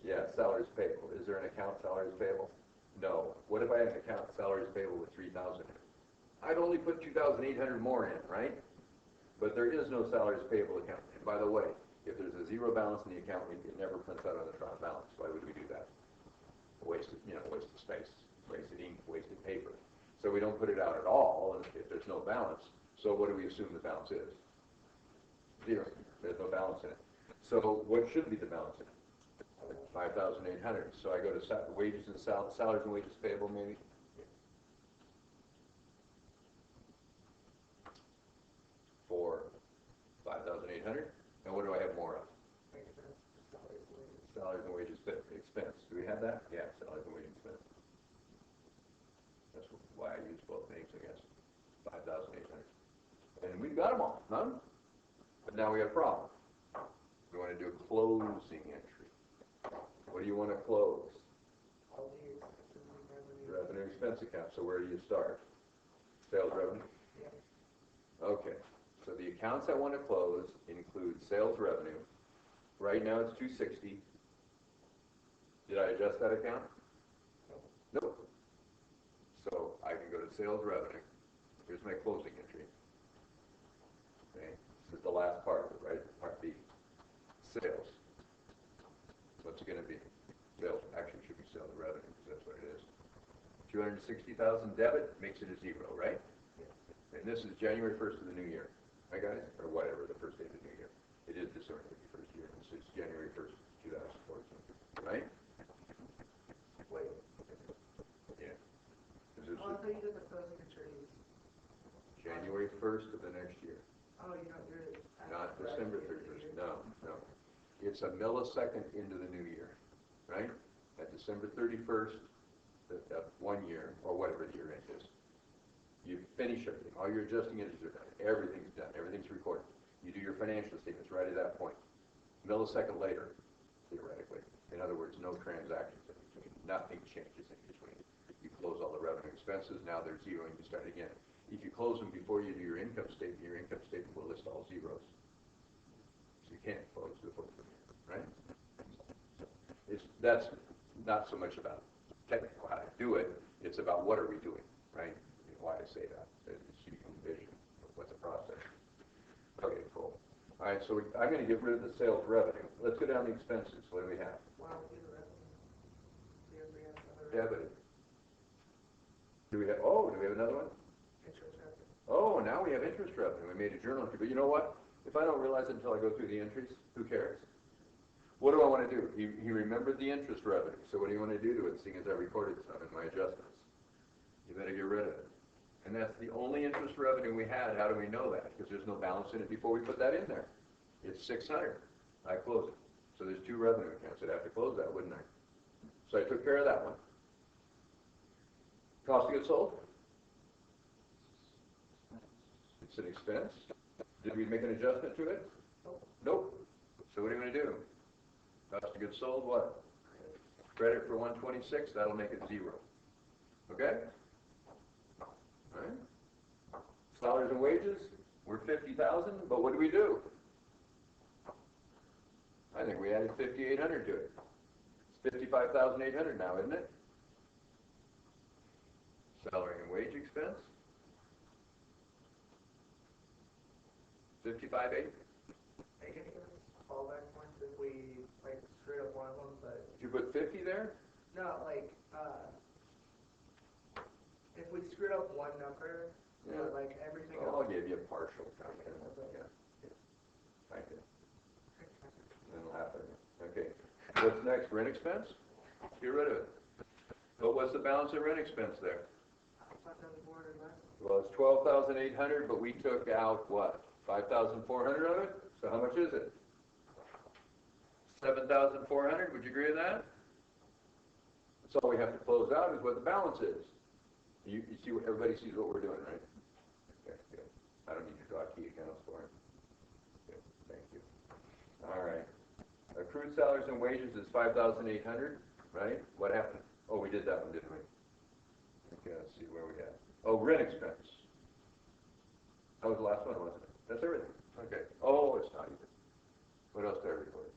[SPEAKER 1] Yeah, salaries payable. Is there an account salaries payable? No. What if I have an account salaries payable with 3,000? I'd only put 2,800 more in, right? But there is no salaries payable account. And by the way, if there's a zero balance in the account, it never prints out on the trial balance. Why would we do that? Wasted, wasted space, wasted ink, wasted paper. So we don't put it out at all if there's no balance. So what do we assume the balance is? Zero. There's no balance in it. So what should be the balance in it? 5,800. So I go to wages and salaries and wages payable, maybe. For 5,800. And what do I have more of? Salaries and wages expense. Do we have that? Yeah, salaries and wages expense. That's why I use both names, I guess. 5,800. And we've got them all, huh? But now we have a problem. We want to do a closing entry. What do you want to close?
[SPEAKER 4] All the expenses and revenue.
[SPEAKER 1] Revenue expense account. So where do you start? Sales revenue?
[SPEAKER 4] Yeah.
[SPEAKER 1] Okay. So the accounts I want to close include sales revenue. Right now it's 260. Did I adjust that account? Nope. So I can go to sales revenue. Here's my closing entry. Okay. This is the last part of it, right? Part B. Sales. What's it going to be? Sales. Actually, it should be sales revenue because that's what it is. 260,000 debit makes it a zero, right? And this is January 1st of the new year. Right, guys? Or whatever, the first day of the new year. It is December 31st year. This is January 1st, 2014. Right?
[SPEAKER 4] Wait.
[SPEAKER 1] Yeah. This is
[SPEAKER 4] Oh, I thought you did the closing entries.
[SPEAKER 1] January 1st of the next year.
[SPEAKER 4] Oh, you don't do it.
[SPEAKER 1] Not December 31st. No, no. It's a millisecond into the new year. Right? At December 31st of 1 year, or whatever the year end is, you finish everything. All your adjusting entries are done. Everything's done. Everything's recorded. You do your financial statements right at that point. Millisecond later, theoretically. In other words, no transactions in between. Nothing changes in between. You close all the revenue expenses. Now they're zero and you start again. If you close them before you do your income statement will list all zeros. So you can't close before the year, right? That's not so much about technical how to do it. It's about what are we doing, right? Why I say that. So you can envision what's the process. Okay, cool. All right, so I'm going to get rid of the sales revenue. Let's go down to expenses. What do we have?
[SPEAKER 4] Why don't we do the revenue? See if we have another
[SPEAKER 1] Debited. Do we have another one?
[SPEAKER 4] interest revenue.
[SPEAKER 1] Oh, now we have interest revenue. We made a journal entry. But you know what? If I don't realize it until I go through the entries, who cares? What do I want to do? He remembered the interest revenue. So what do you want to do to it, seeing as I recorded some in my adjustments? You better get rid of it. And that's the only interest revenue we had. How do we know that? Because there's no balance in it before we put that in there. It's 600. I close it. So there's two revenue accounts. I'd have to close that, wouldn't I? So I took care of that one. Cost of goods sold? It's an expense. Did we make an adjustment to it? Nope. So what are you going to do? Cost of goods sold, what? Credit for 126, that'll make it zero. Okay? All right. Salaries and wages, we're 50,000, but what do we do? I think we added 5,800 to it. It's 55,800 now, isn't it? Salary and wage expense, 55,800.
[SPEAKER 4] Are you gonna give us fallback points if we like screwed up one of them, but
[SPEAKER 1] Did you put 50 there?
[SPEAKER 4] no, like if we screwed up one number,
[SPEAKER 1] Yeah.
[SPEAKER 4] but like everything
[SPEAKER 1] Oh, I'll
[SPEAKER 4] else.
[SPEAKER 1] give you a partial count. Yeah. Thank you. And laugh at it. Okay. What's next? Rent expense? Get rid of it. But what's the balance of rent expense there?
[SPEAKER 4] 5,400 less.
[SPEAKER 1] Well, it's 12,800, but we took out what? 5,400 of it? So how much is it? 7,400? Would you agree with that? That's all we have to close out is what the balance is. You see what everybody sees what we're doing, right? Okay, good. I don't need to draw key accounts for it. Good, thank you. All right. Accrued salaries and wages is 5,800, right? What happened? Oh, we did that one, didn't we? Okay, let's see where we at. Oh, rent expense. That was the last one, wasn't it? That's everything. Okay. Oh, it's not even. What else did I record?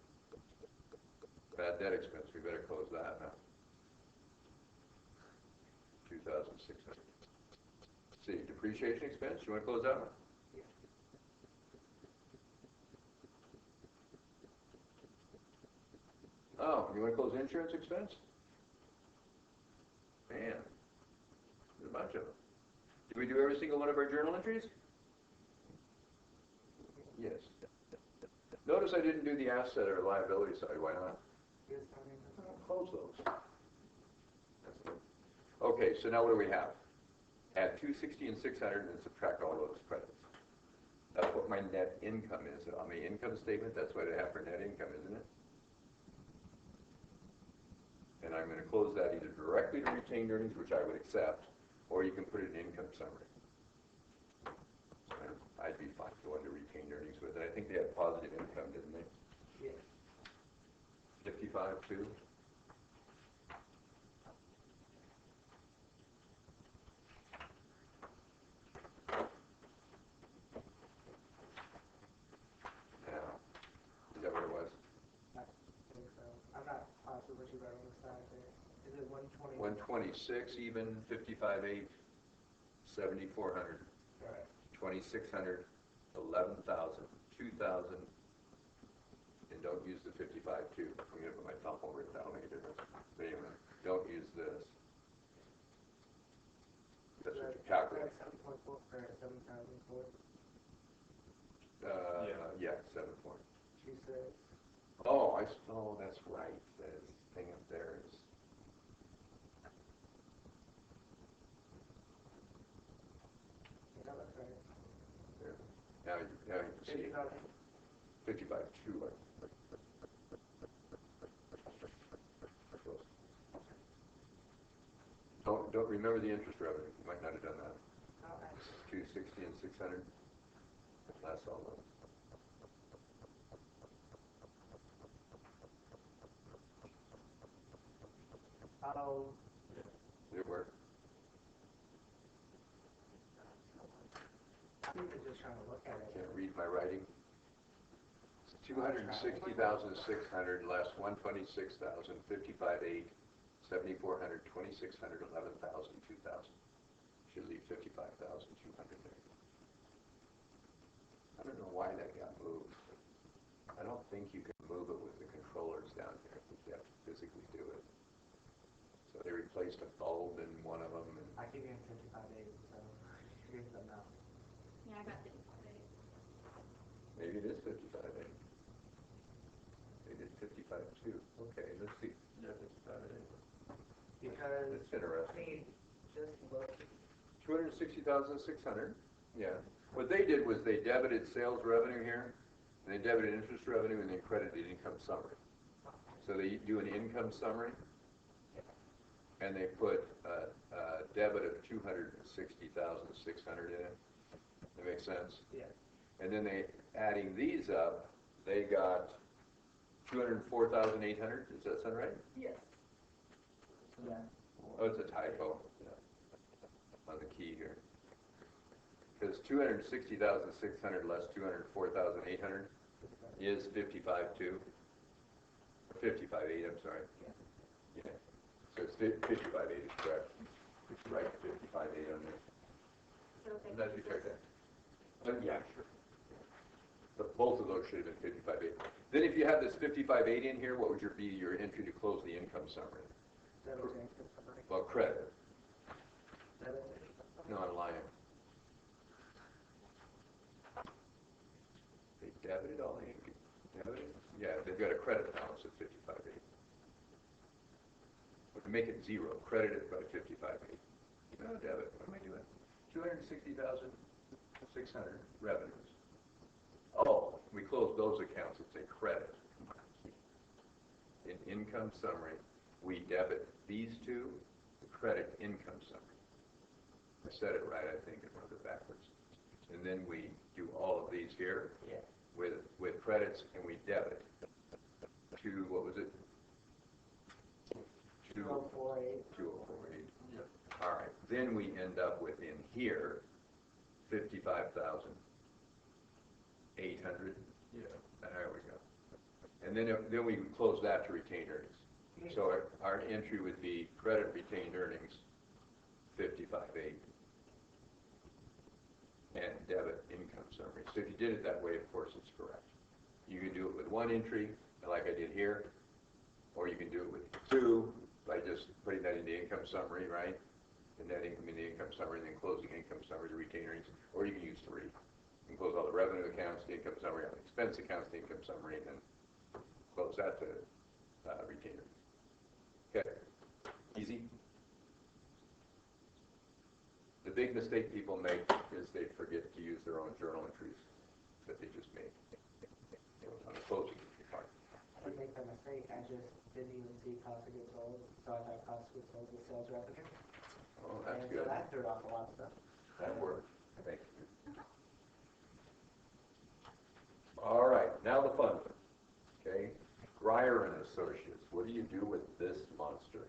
[SPEAKER 1] Bad debt expense. We better close that now. 2,600. See, depreciation expense. You want to close that one? Oh, you want to close insurance expense? Man, there's a bunch of them. Did we do every single one of our journal entries? Yes. Notice I didn't do the asset or liability side. Why not?
[SPEAKER 4] Yes, I mean,
[SPEAKER 1] Close those. That's good. Okay, so now what do we have? Add 260 and 600 and subtract all those credits. That's what my net income is. On the income statement, that's what I have for net income, isn't it? And I'm going to close that either directly to retained earnings, which I would accept, or you can put it in income summary. And I'd be fine going to retained earnings with it. I think they had positive income, didn't they?
[SPEAKER 4] yeah.
[SPEAKER 1] 55 too? 126 even, 55.8, 7,400.
[SPEAKER 4] Right.
[SPEAKER 1] 2,600, 11,000, 2,000, and don't use the 55.2. I'm going to put my thumb over it, that'll make a difference. But anyway, don't use this. That's what you calculate.
[SPEAKER 4] 7.4 or 7,004.
[SPEAKER 1] Yeah, 7 point.
[SPEAKER 4] 26.
[SPEAKER 1] Oh, that's right. This thing up there is.
[SPEAKER 4] Yeah, that's right.
[SPEAKER 1] There. Now you can see it. 55.2. Don't remember the interest revenue. You might not have done that.
[SPEAKER 4] Okay.
[SPEAKER 1] 260 and 600. That's all those.
[SPEAKER 4] Oh,
[SPEAKER 1] It worked.
[SPEAKER 4] I'm even just trying to look at it.
[SPEAKER 1] Can't read my writing. 260,600 less 126,000, 55.8, 7,400, 2,600, 11,000, 2,000. Should leave 55,200 there. I don't know why that got moved. I don't think you can move it with the controllers down here. I think you have to physically do it. So they replaced a bulb in one of them. And
[SPEAKER 4] I keep getting 55.8, so here's the now.
[SPEAKER 2] Yeah, I got 55.8.
[SPEAKER 1] maybe it is 55.8. They did 55.2. Okay, let's see. Yeah, 55.8.
[SPEAKER 4] Because,
[SPEAKER 1] That's interesting.
[SPEAKER 4] I mean, just look.
[SPEAKER 1] 260,600. Yeah. What they did was they debited sales revenue here, and they debited interest revenue, and they credited income summary. So they do an income summary, and they put a debit of 260,600 in it. That makes sense?
[SPEAKER 4] Yeah.
[SPEAKER 1] And then they, adding these up, they got 204,800. Does that sound right?
[SPEAKER 4] Yes. Yeah.
[SPEAKER 1] Oh, it's a typo on the key here. Because 260,600 less 204,800 is 55.2. 55.8, I'm sorry. Yeah. So it's 55.8 is correct. Right, 55.8 on there.
[SPEAKER 2] So if
[SPEAKER 1] That's you check that. Yeah, sure. But both of those should have been 55.8. Then if you have this 55.8 in here, what would be your entry to close the income summary? Well, credit. No, I'm lying. They debited all the income. Debited? Yeah, they've got a credit balance of 55.8. But to make it zero, credit it by 55.8. No, debit. What am I doing? 260,600 revenues. Oh, we close those accounts. It's a credit. In income summary, we debit these two, the credit income summary. I said it right, I think, and wrote it backwards. And then we do all of these here with credits, and we debit to, what was it?
[SPEAKER 4] 2048.
[SPEAKER 1] 2048. Yep. All right. Then we end up with in here 55,800. Yeah. There we go. And then we close that to retained earnings. So our entry would be credit retained earnings 55.8 and debit income summary. So if you did it that way, of course, it's correct. You can do it with one entry, like I did here, or you can do it with two by just putting that in the income summary, right? The net income in the income summary, and then closing income summary to retained earnings, or you can use three. You can close all the revenue accounts, the income summary, all the expense accounts, the income summary, and then close that to retained earnings. Okay, easy. The big mistake people make is they forget to use their own journal entries that they just made on the closing part.
[SPEAKER 4] I didn't make that mistake. I just didn't even see cost of goods sold, so I thought cost of goods sold was sales revenue.
[SPEAKER 1] Oh, that's
[SPEAKER 4] And
[SPEAKER 1] good.
[SPEAKER 4] so that threw off a lot of stuff.
[SPEAKER 1] That worked. Thank you. All right, now the fun one. Okay, Grier and Associates. What do you do with this monster?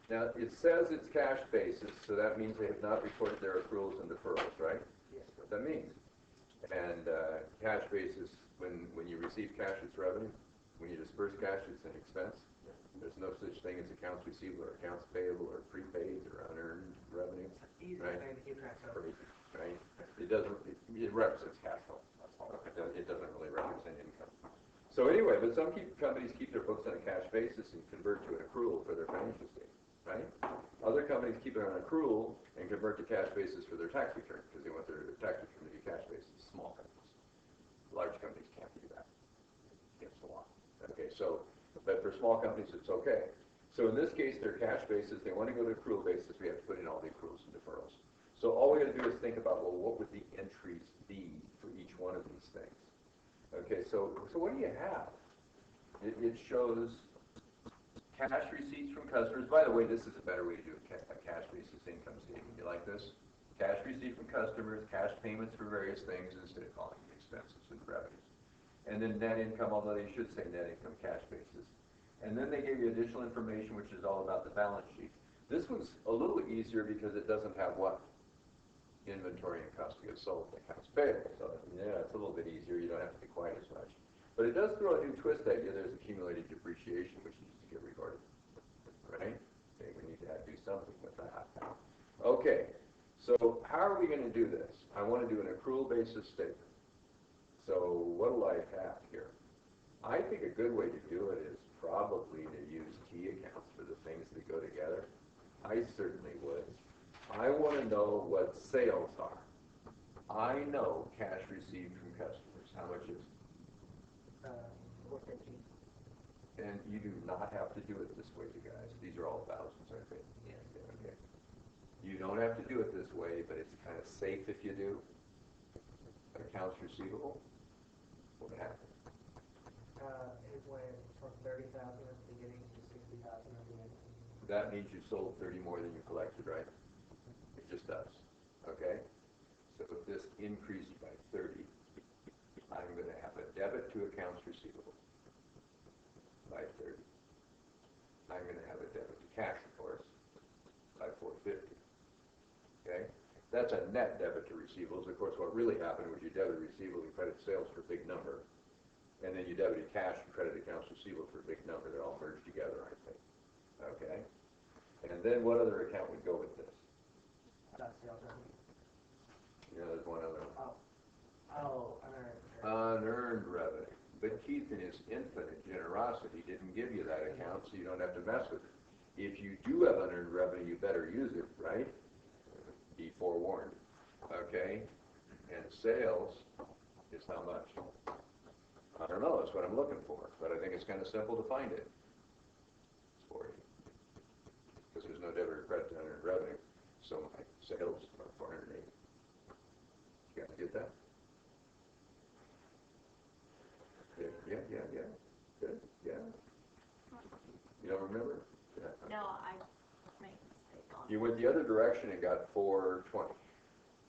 [SPEAKER 1] Now, it says it's cash basis, so that means they have not recorded their accruals and deferrals, right?
[SPEAKER 4] Yes.
[SPEAKER 1] That's what that means. And cash basis, when you receive cash, it's revenue. When you disperse cash, it's an expense. There's no such thing as accounts receivable or accounts payable or prepaid or unearned revenue.
[SPEAKER 4] Easy
[SPEAKER 1] Right.
[SPEAKER 4] thing to keep track of.
[SPEAKER 1] Crazy, right? It doesn't, it represents cash flow, that's all. It doesn't really represent income. So anyway, but some companies keep their books on a cash basis and convert to an accrual for their financial statement, right? Other companies keep it on accrual and convert to cash basis for their tax return, because they want their tax return to be cash basis. Small companies. Large companies can't do that. Against the law. Okay, so, but for small companies, it's okay. So in this case, they're cash basis, they want to go to accrual basis, we have to put in all the accruals and deferrals. So all we got to do is think about, well, what would the entries be for each one of these things? Okay, so what do you have? It shows cash receipts from customers. By the way, this is a better way to do a cash basis income statement. You like this? Cash receipts from customers, cash payments for various things instead of calling them expenses and revenues. And then net income, although they should say net income cash basis. And then they give you additional information, which is all about the balance sheet. This one's a little easier because it doesn't have what? Inventory and cost of goods sold, accounts payable. So yeah, it's a little bit easier. You don't have to be quite as much. But it does throw a new twist at you. There's accumulated depreciation, which needs to get recorded. Right? Okay, we need to do something with that. Okay, so how are we going to do this? I want to do an accrual basis statement. So what do I have here? I think a good way to do it is probably to use T accounts for the things that go together. I certainly would. I want to know what sales are. I know cash received from customers. How much is it?
[SPEAKER 4] 450.
[SPEAKER 1] And you do not have to do it this way, you guys. These are all thousands, aren't they?
[SPEAKER 4] Yes.
[SPEAKER 1] Okay. You don't have to do it this way, but it's kind of safe if you do. Accounts receivable. What happened?
[SPEAKER 4] It went from 30,000 at the beginning to 60,000 at the end.
[SPEAKER 1] That means you sold 30 more than you collected, right? It just does. Okay? So if this increased by 30, I'm going to have a debit to accounts receivable by 30. I'm going to have a debit to cash, of course, by 450. Okay? That's a net debit to receivables. Of course, what really happened was you debit receivable and credit sales for a big number. And then you debited cash and credit accounts receivable for a big number. They're all merged together, I think. Okay? And then what other account would go with this?
[SPEAKER 4] Sales revenue.
[SPEAKER 1] You know, there's one other one. Unearned revenue. But Keith, in his infinite generosity, didn't give you that account, so you don't have to mess with it. If you do have unearned revenue, you better use it, right? Be forewarned. Okay? And sales is how much? I don't know, that's what I'm looking for, but I think it's kind of simple to find it. It's 40. Because there's no debit or credit to unearned revenue, so my sales are 480. You guys get that? Yeah. Good, yeah. You don't remember? Yeah.
[SPEAKER 2] No, I made a mistake on
[SPEAKER 1] You went the other direction and got 420.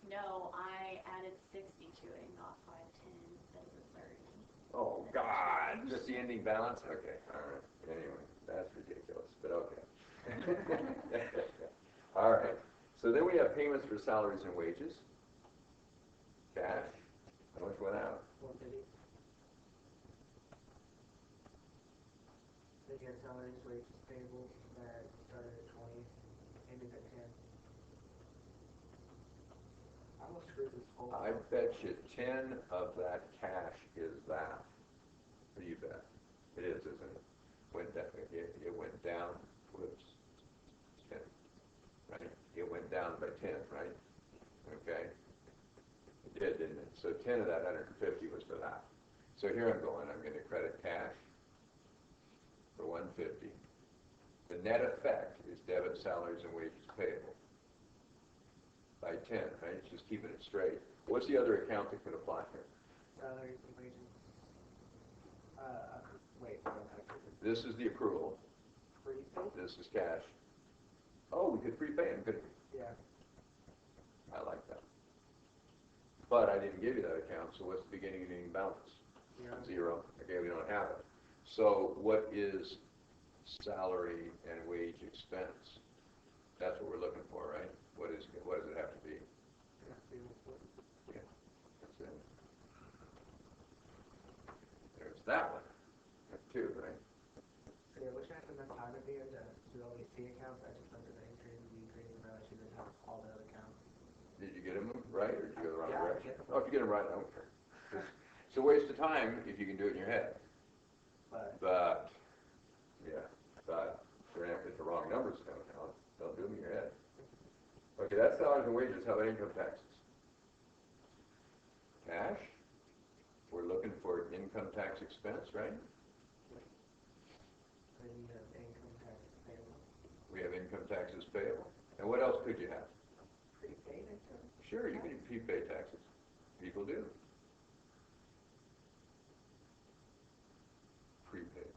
[SPEAKER 2] No, I added 60 to it and got 510 instead of the 30.
[SPEAKER 1] Oh, God, just the ending balance? Okay, all right. Anyway, that's ridiculous, but okay. All right, so then we have payments for salaries and wages. Cash, how much went out?
[SPEAKER 4] 150. Then you had salaries, wages, payables that started at 20, ended at 10. I almost screwed this whole
[SPEAKER 1] I bet you 10 of that cash is that. You bet. It is, isn't it? Went down, it went down, whoops, 10, right? It went down by 10, right? Okay? It did, didn't it? So 10 of that 150 was for that. So here I'm going to credit cash for 150. The net effect is debit salaries and wages payable by 10, right? It's just keeping it straight. What's the other account that could apply here?
[SPEAKER 4] salaries and wages. Wait,
[SPEAKER 1] This is the accrual.
[SPEAKER 4] prepaid?
[SPEAKER 1] This is cash. Oh, we could prepay them, couldn't we?
[SPEAKER 4] Yeah.
[SPEAKER 1] I like that. But I didn't give you that account, so what's the beginning and ending balance? Zero. Okay, we don't have it. So what is salary and wage expense? That's what we're looking for, right? What does it have to be? Yeah, that's it. There's that one. That's two, right?
[SPEAKER 4] So yeah, which one has the top figured that through all these C accounts, I just looked at the increase and decrease and realized you didn't have all the other accounts.
[SPEAKER 1] Did you get them right, or did you go the wrong
[SPEAKER 4] Yeah, I
[SPEAKER 1] direction?
[SPEAKER 4] get them.
[SPEAKER 1] Oh, if you get them right, I don't care. It's a waste of time if you can do it in your head. But if the wrong numbers come out, don't do them in your head. Okay, that's salaries and wages. How about income taxes? Cash. We're looking for income tax expense, right?
[SPEAKER 4] Then you have income tax payable.
[SPEAKER 1] We have income taxes payable. And what else could you have?
[SPEAKER 4] Prepaid income?
[SPEAKER 1] Sure, you can do prepaid taxes. People do. Prepaid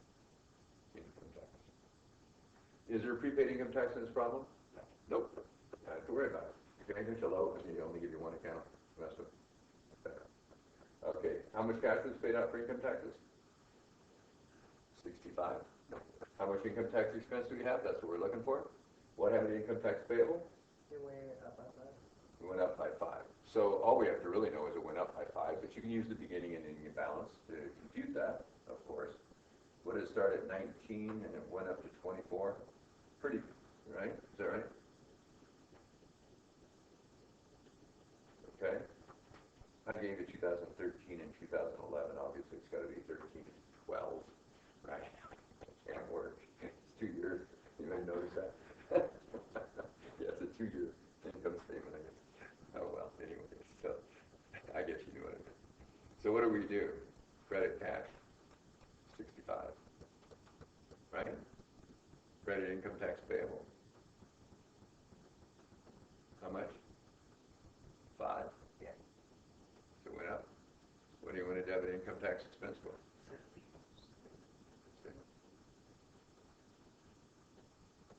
[SPEAKER 1] income tax. Is there a prepaid income tax in this problem? Nope. Not have to worry about it. If your income's low, because you only give you one account, that's what. Okay, how much cash was paid out for income taxes? 65. How much income tax expense do we have? That's what we're looking for. What happened to income tax payable?
[SPEAKER 4] It went up by 5.
[SPEAKER 1] It went up by 5. So all we have to really know is it went up by 5, but you can use the beginning and ending balance to compute that, of course. What did it start at 19 and it went up to 24? Pretty, right? Is that right? Okay. I gave you 2013 and 2011. Obviously, it's got to be 13 and 12, right? Can't work. It's 2 years. You may notice that. Yeah, it's a 2-year income statement, I guess. Oh, well, anyway, so I guess you knew what I meant. So what do we do? Credit cash, 65, right? Credit income tax payable. How much? 5.
[SPEAKER 4] Yeah.
[SPEAKER 1] So it went up. What do you want to debit income tax expense for?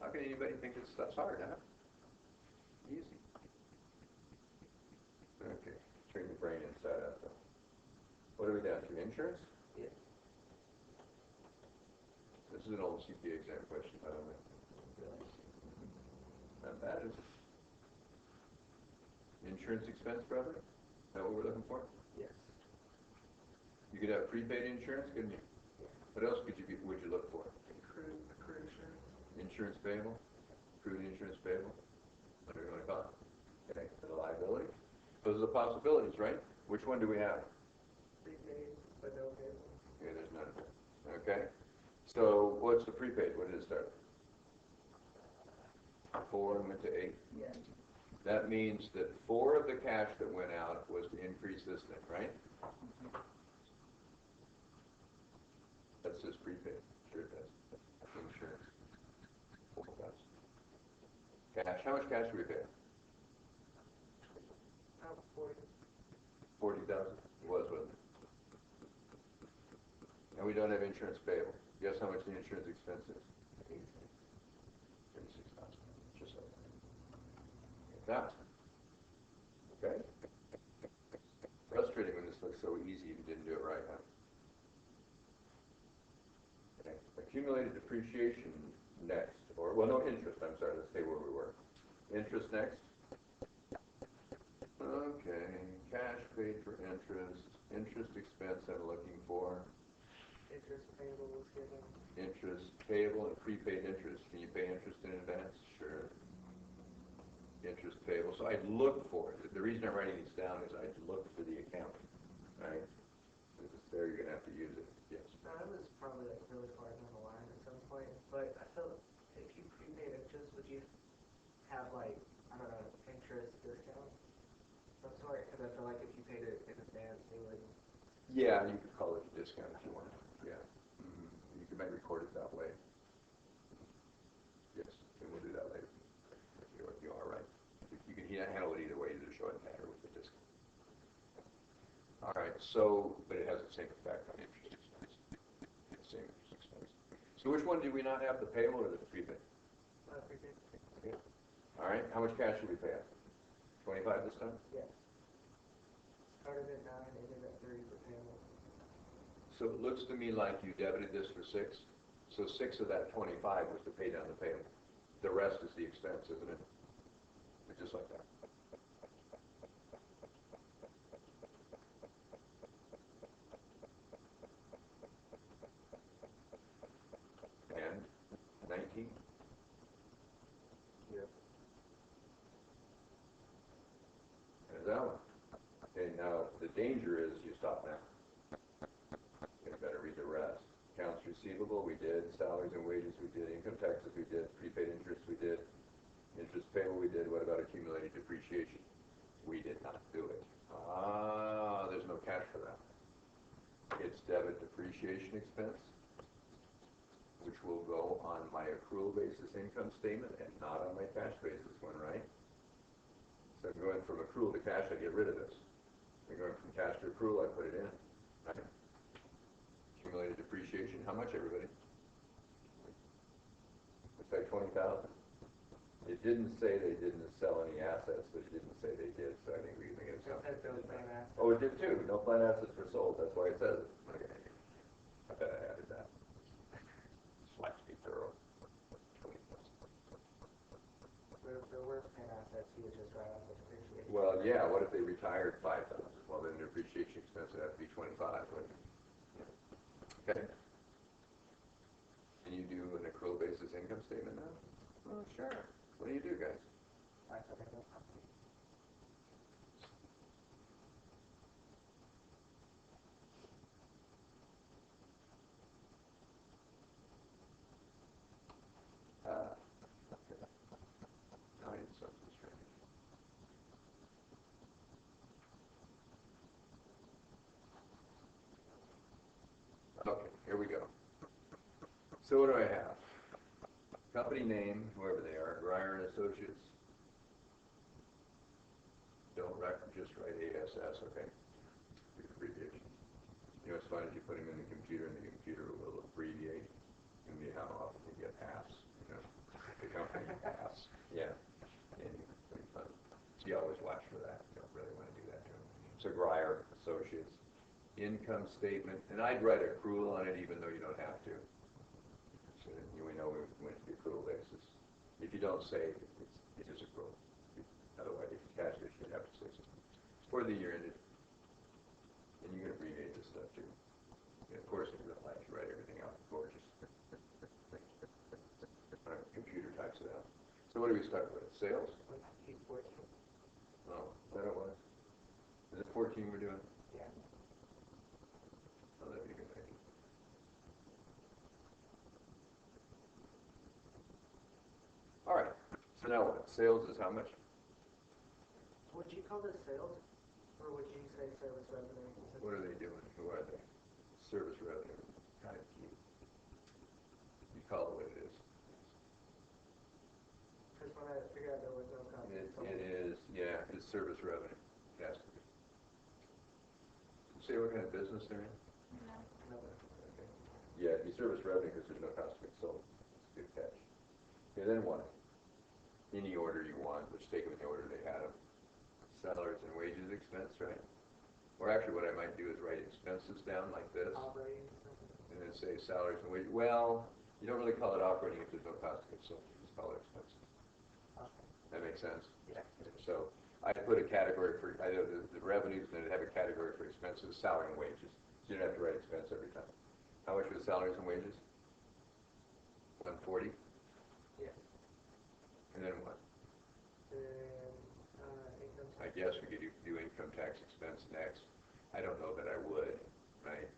[SPEAKER 1] How can anybody think this stuff's hard, huh? Easy. Okay, turn your brain inside out though. What are we down to? Insurance?
[SPEAKER 4] Yeah.
[SPEAKER 1] This is an old CPA exam question, by the way. Not bad, is it? Insurance expense, brother? Is that what we're looking for?
[SPEAKER 4] Yes.
[SPEAKER 1] You could have prepaid insurance, couldn't you?
[SPEAKER 4] Yeah.
[SPEAKER 1] What else would you look for?
[SPEAKER 4] Accrued insurance.
[SPEAKER 1] Insurance payable? Accrued insurance payable? Whatever you want to call it. Okay, for the liability. Those are the possibilities, right? Which one do we have?
[SPEAKER 4] Prepaid, but no payable.
[SPEAKER 1] Okay, there's none of it. Okay. So what's the prepaid? What did it start? 4 and went to 8.
[SPEAKER 4] Yeah.
[SPEAKER 1] That means that 4 of the cash that went out was to increase this thing, right? That's just prepaid. Sure it does. Insurance. 4,000. Cash. How much cash do we pay?
[SPEAKER 4] 40.
[SPEAKER 1] 40,000. It was, wasn't it? And we don't have insurance payable. Guess how much the insurance expense is? 36,000. Just like that. Okay? Frustrating when this looks so easy and didn't do it right, huh? Okay. Accumulated depreciation next. Or, well, no, interest. I'm sorry. Let's stay where we were. Interest next. Okay. Cash paid for interest. Interest expense I'm looking for.
[SPEAKER 4] Interest payable was given.
[SPEAKER 1] Interest payable and prepaid interest. Can you pay interest in advance? Sure. Interest payable. So I'd look for it. The reason I'm writing these down is I'd look for the account, right? If it's there, you're going to have to use it. Yes.
[SPEAKER 4] Now, that was probably like really far down the line at some point, but I feel if you prepaid interest, would you have like, I don't know, interest discount of some sort? Because I feel like if you paid it in advance, they would.
[SPEAKER 1] Yeah, you could call it a discount if you want. Yeah. Mm-hmm. You can maybe record it that way. Yes, and we'll do that later. You are right. You can handle it either way, either show it in that or with the discount. All right, so, but it has the same effect on interest expense. The same interest expense. So which one do we not have, the payable or the prepaid?
[SPEAKER 4] Prepaid.
[SPEAKER 1] Okay. All right, how much cash should we pay out? 25 this time?
[SPEAKER 4] Yes. Started at 9, ended at 3 for payable.
[SPEAKER 1] So it looks to me like you debited this for 6. So 6 of that 25 was to pay down the payable. The rest is the expense, isn't it? Just like that. And 19. There's that one. Okay, now the danger is you stop now. You better read the rest. Accounts receivable, we did. Salaries and wages, we did. Income taxes, we did. Prepaid interest, we did. Interest payable, we did. What about accumulated depreciation? We did not do it. There's no cash for that. It's debit depreciation expense, which will go on my accrual basis income statement and not on my cash basis one, right? So I'm going from accrual to cash, I get rid of this. I'm going from cash to accrual, I put it in, right? Accumulated depreciation, how much, everybody? It's like 20,000. It didn't say they didn't sell any assets, but it didn't say they did, so I think we can get
[SPEAKER 4] It
[SPEAKER 1] something.
[SPEAKER 4] said no plan assets.
[SPEAKER 1] Oh, it did too, no planned assets were sold, that's why it says it. Okay. I bet I added that. Slash be thorough.
[SPEAKER 4] But if there were plan assets, you would just write off the depreciation.
[SPEAKER 1] Well, yeah, what if they retired 5,000? Well, then their depreciation expense would have to be 25, wouldn't it? Okay. Can you do an accrual basis income statement now? Well, sure. What do you do, guys?
[SPEAKER 4] I thought I know.
[SPEAKER 1] Nine something strange. Okay, here we go. So what do I have? Company name, whoever they are, Greyer and Associates. Don't just write ASS, okay? The abbreviation. You know, it's fun if you put them in the computer and the computer will abbreviate. And how often you get apps, you know, the company apps. Yeah. And pretty fun. So you always watch for that. You don't really want to do that to them. So Greyer Associates. Income statement, and I'd write accrual on it even though you don't have to. So that we know we went to the accrual basis. If you don't say it is accrual. Otherwise, if you cash it, you'd have to say so. For the year ended. And you can abbreviate this stuff too. And of course, in real life, you write everything out gorgeous. Computer types it out. So what do we start with? Sales?
[SPEAKER 4] 14.
[SPEAKER 1] Oh, is that it was? Is it 14 we're doing?
[SPEAKER 4] Yeah.
[SPEAKER 1] Oh, that'd be a good idea. All right. So now what? Sales is how much?
[SPEAKER 4] Would you call this sales, or would you say service revenue?
[SPEAKER 1] What are they doing? Who are they? Service revenue. Kind of cute. You call it what it is.
[SPEAKER 4] Because when I figured out there was no cost.
[SPEAKER 1] It is, yeah, it's service revenue. It has to be. Say what kind of business they're in?
[SPEAKER 4] No.
[SPEAKER 1] Okay. Yeah, it'd be service revenue because there's no cost of goods sold. It's a good catch. Okay, then what? Any order you want, which take them in the order they had them. Salaries and wages expense, right? Or actually what I might do is write expenses down like this.
[SPEAKER 4] Operating.
[SPEAKER 1] And then say salaries and wages. Well, you don't really call it operating if there's no cost of goods sold. You just call it expenses.
[SPEAKER 4] Okay.
[SPEAKER 1] That makes sense?
[SPEAKER 4] Yeah.
[SPEAKER 1] So I put a category for either the revenues, and then I'd have a category for expenses, salary and wages. So you don't have to write expense every time. How much was salaries and wages? 140.
[SPEAKER 4] Yeah.
[SPEAKER 1] And then what?
[SPEAKER 4] Then, income
[SPEAKER 1] I
[SPEAKER 4] tax.
[SPEAKER 1] guess we could do income tax expense next. I don't know that I would, right?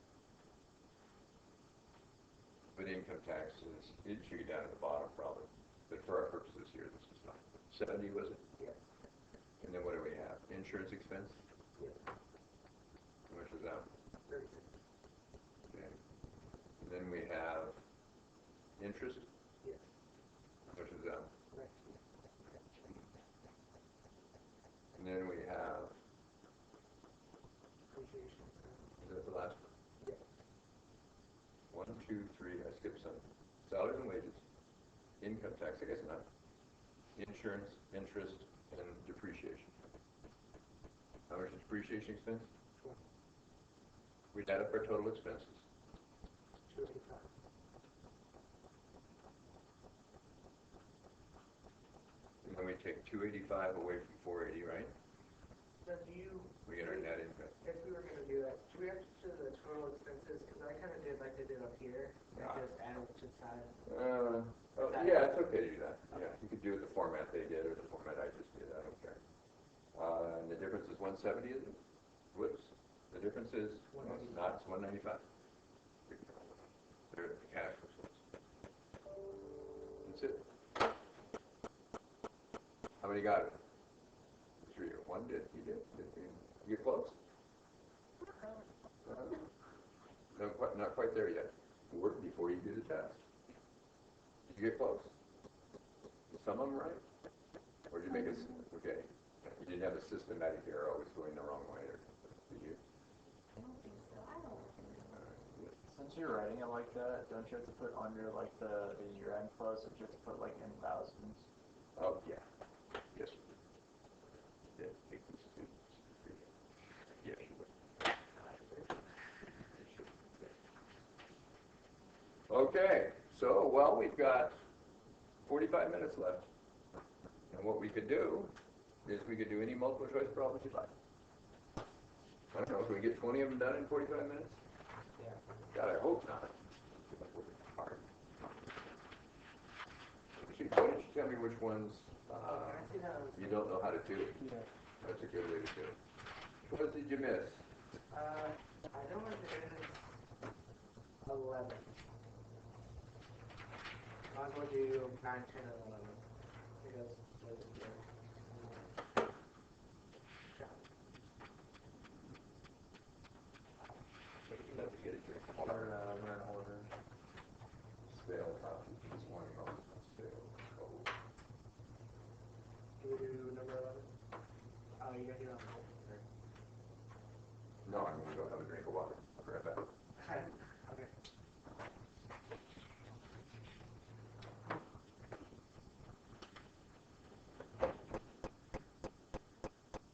[SPEAKER 1] But income taxes, it should get down to the bottom probably. But for our purposes here, this is fine. 70 was it?
[SPEAKER 4] Yeah.
[SPEAKER 1] And then what do we have? Insurance expense?
[SPEAKER 4] Yeah.
[SPEAKER 1] How much is that?
[SPEAKER 4] 36.
[SPEAKER 1] Okay. And then we have interest?
[SPEAKER 4] Yes.
[SPEAKER 1] How much is that?
[SPEAKER 4] 19.
[SPEAKER 1] And then we have,
[SPEAKER 4] Depreciation.
[SPEAKER 1] is that the last one?
[SPEAKER 4] Yeah.
[SPEAKER 1] 1, 2, 3, I skipped some. Salaries and wages, income tax, I guess not. Insurance, interest, and depreciation. How much is depreciation expense?
[SPEAKER 4] 20.
[SPEAKER 1] We'd add up our total expenses.
[SPEAKER 4] 285.
[SPEAKER 1] And then we take 285 away from 480, right?
[SPEAKER 4] Now, do you?
[SPEAKER 1] We get our net income.
[SPEAKER 4] If we were going to do that, do we have to do the total expenses? Because I kind of did like they did up here. And
[SPEAKER 1] Yeah.
[SPEAKER 4] just added to the side.
[SPEAKER 1] Yeah, it's okay to do that. Yeah, you could do it the format they did or the format I just did. I don't care. And the difference is 170, is it? Whoops. The difference is, well, it's not, it's 195. There, the cash was. That's it. How many got it? 3 or 1 did. You did. You get close? Not quite there yet. Work before you do the test. Did you get close? Some of them right? Or did you make it, okay. You didn't have a systematic error always going the wrong way, or did you?
[SPEAKER 2] I don't think so. I don't think so.
[SPEAKER 3] Since you're writing it like that, don't you have to put under like the year-end close, or do you have to put like in thousands?
[SPEAKER 1] Oh, yeah. Yes. Yeah, yes, you would. Okay, so, well, we've got 45 minutes left. And what we could do is we could do any multiple choice problems you'd like. I don't know, can we get 20 of them done in 45 minutes?
[SPEAKER 4] Yeah.
[SPEAKER 1] God, I hope not. Hard. Why don't you tell me which ones you don't know how to do?
[SPEAKER 3] Yeah.
[SPEAKER 1] That's a good way to do it. What did you miss?
[SPEAKER 4] I know it is 11. Might as well do 9, 10, and 11. Because those are good.
[SPEAKER 1] Let me get a drink.
[SPEAKER 3] We're in order.
[SPEAKER 1] Stale coffee. This one goes stale. Cold.
[SPEAKER 4] Do we do number 11? Oh, you gotta do it on the whole thing.
[SPEAKER 1] No, I'm going to go have a drink of water. I'll be right back.
[SPEAKER 4] Okay.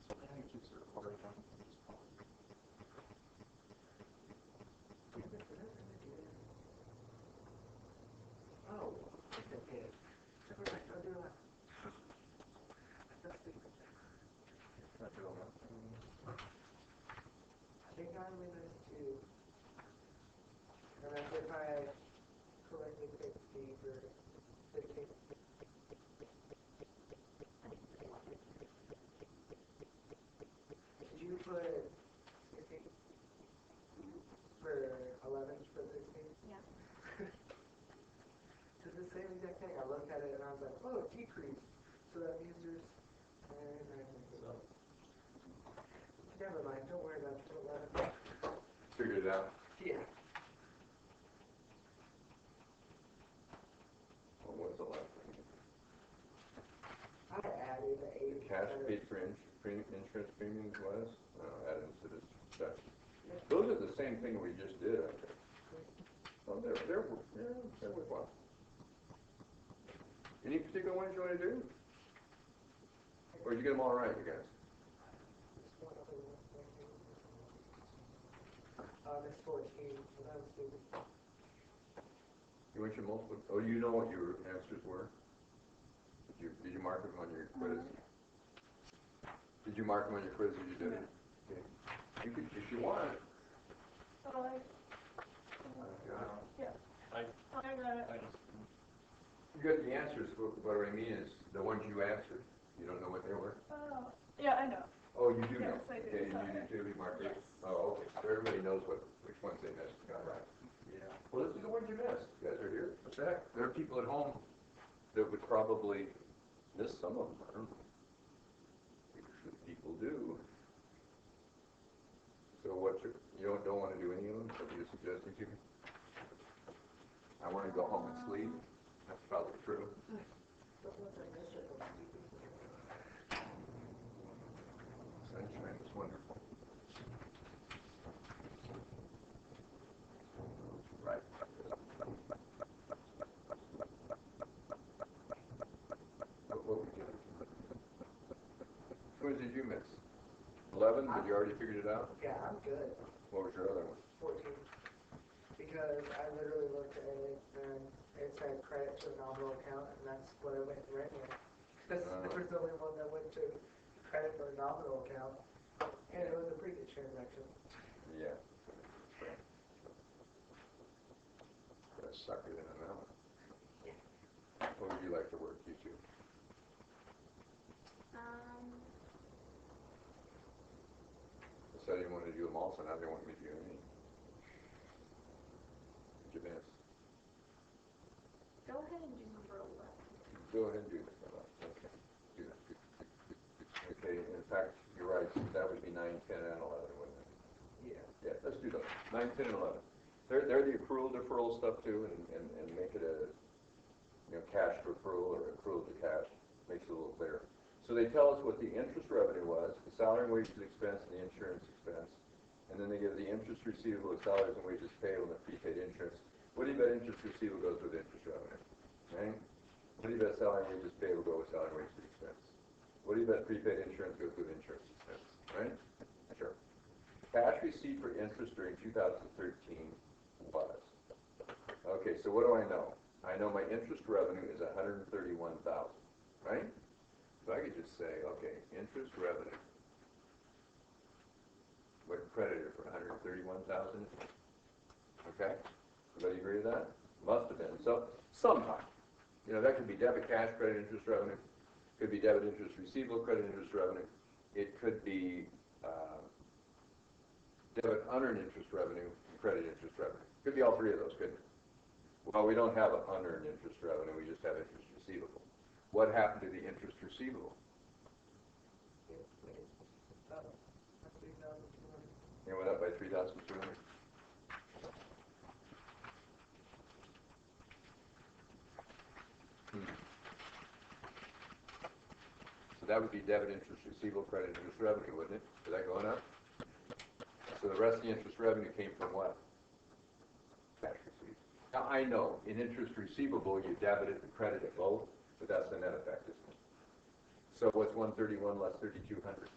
[SPEAKER 3] I think it keeps it recording.
[SPEAKER 4] Oh, okay. So we're like, I'll do it. That's stupid.
[SPEAKER 3] Not doing that.
[SPEAKER 4] I think I only missed 2. And that's if I correctly picked Steve for 15. Did you put 16? For 11 for 16?
[SPEAKER 2] Yeah.
[SPEAKER 4] It's the same exact thing. I looked at it and I was like, oh, decrease. So that means there's 10, 9, 10. So. Never mind. Don't worry about it.
[SPEAKER 1] Figured it out.
[SPEAKER 4] Yeah.
[SPEAKER 1] What was the last thing?
[SPEAKER 4] I added 8.
[SPEAKER 1] The cash paid for insurance premiums was? Added to this stuff. Those are the same thing we just did, I think. Oh, they're worthwhile. Any particular ones you want to do? Or did you get them all right, you guys?
[SPEAKER 4] It's 14. So that was stupid.
[SPEAKER 1] You went your multiple, oh, you know what your answers were? Did you mark them on your quiz? Did you mark them on your quiz as you did it? Okay. You could, if you want.
[SPEAKER 2] Oh,
[SPEAKER 3] Yeah. I
[SPEAKER 2] got it.
[SPEAKER 1] You got the answers, but what I mean is the ones you answered. You don't know what they were?
[SPEAKER 2] Oh, yeah, I know.
[SPEAKER 1] Oh, you do know?
[SPEAKER 2] Yes, I do.
[SPEAKER 1] Okay, and you do too, you marked it? Oh, okay, so everybody knows which ones they missed. Got right.
[SPEAKER 3] Yeah.
[SPEAKER 1] Well, this is the ones you missed. You guys are here. What the heck? There are people at home that would probably miss some of them. I don't know. People do. So you don't want to do any of them? What are you suggesting to me? I want to go home and sleep. That's probably true. Sunshine is wonderful. Right. What would you like? Which ones did you miss? 11? Did you already figured it out?
[SPEAKER 4] Yeah, I'm good.
[SPEAKER 1] What was your other one?
[SPEAKER 4] 14. Because I literally looked at it and it said credit to a nominal account, and that's what I went right with. Because there was only one that went to credit for a nominal account, and it was a pretty good transaction.
[SPEAKER 1] Yeah. Got a sucker in an hour. What would you like to work, you two? I didn't want to do them all, so now they want me to do any. What'd you miss?
[SPEAKER 2] Go ahead and do number 11.
[SPEAKER 1] Go ahead and do this. Okay. Do that. Okay, in fact, you're right. That would be 9, 10, and 11, wouldn't it?
[SPEAKER 4] Yeah.
[SPEAKER 1] Yeah, let's do those. 9, 10, and 11. They're the accrual deferral stuff too, and make it a cash to accrual or accrual to cash. Makes it a little clearer. So they tell us what the interest revenue was, the salary and wages expense, and the insurance expense, and then they give the interest receivable, the salaries and wages payable, and the prepaid insurance. What do you bet interest receivable goes with interest revenue? Right? What do you bet salary and wages payable go with salary and wages expense? What do you bet prepaid insurance goes with insurance expense? Right? Sure. Cash received for interest during 2013 was. Okay, so what do I know? I know my interest revenue is $131,000, right? So I could just say, okay, interest revenue. What credited for $131,000? Okay, everybody agree with that? Must have been. So sometime, that could be debit cash credit interest revenue. Could be debit interest receivable credit interest revenue. It could be debit unearned interest revenue and credit interest revenue. Could be all three of those, couldn't it? Well, we don't have an unearned interest revenue. We just have interest receivable. What happened to the interest receivable? It went up by 3,200. So that would be debit interest receivable, credit interest revenue, wouldn't it? Is that going up? So the rest of the interest revenue came from what? Cash received. Now I know in interest receivable you debit it and credit it both, but that's the net effect, isn't it? So what's 131 less 3,200?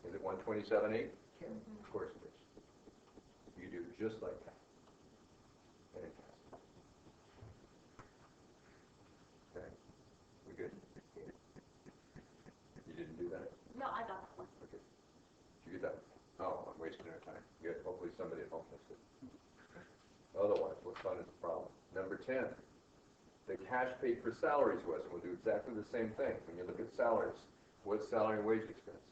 [SPEAKER 1] Is it 127.8? Of course it is. You do just like that. Fantastic. Okay. We good? You didn't do that?
[SPEAKER 2] No, I got that one.
[SPEAKER 1] Okay. Did you get that? Oh, I'm wasting our time. Good. Hopefully somebody at home missed it. Otherwise, what fun is the problem? Number 10. The cash paid for salaries was, and we'll do exactly the same thing. When you look at salaries, what's salary and wage expense?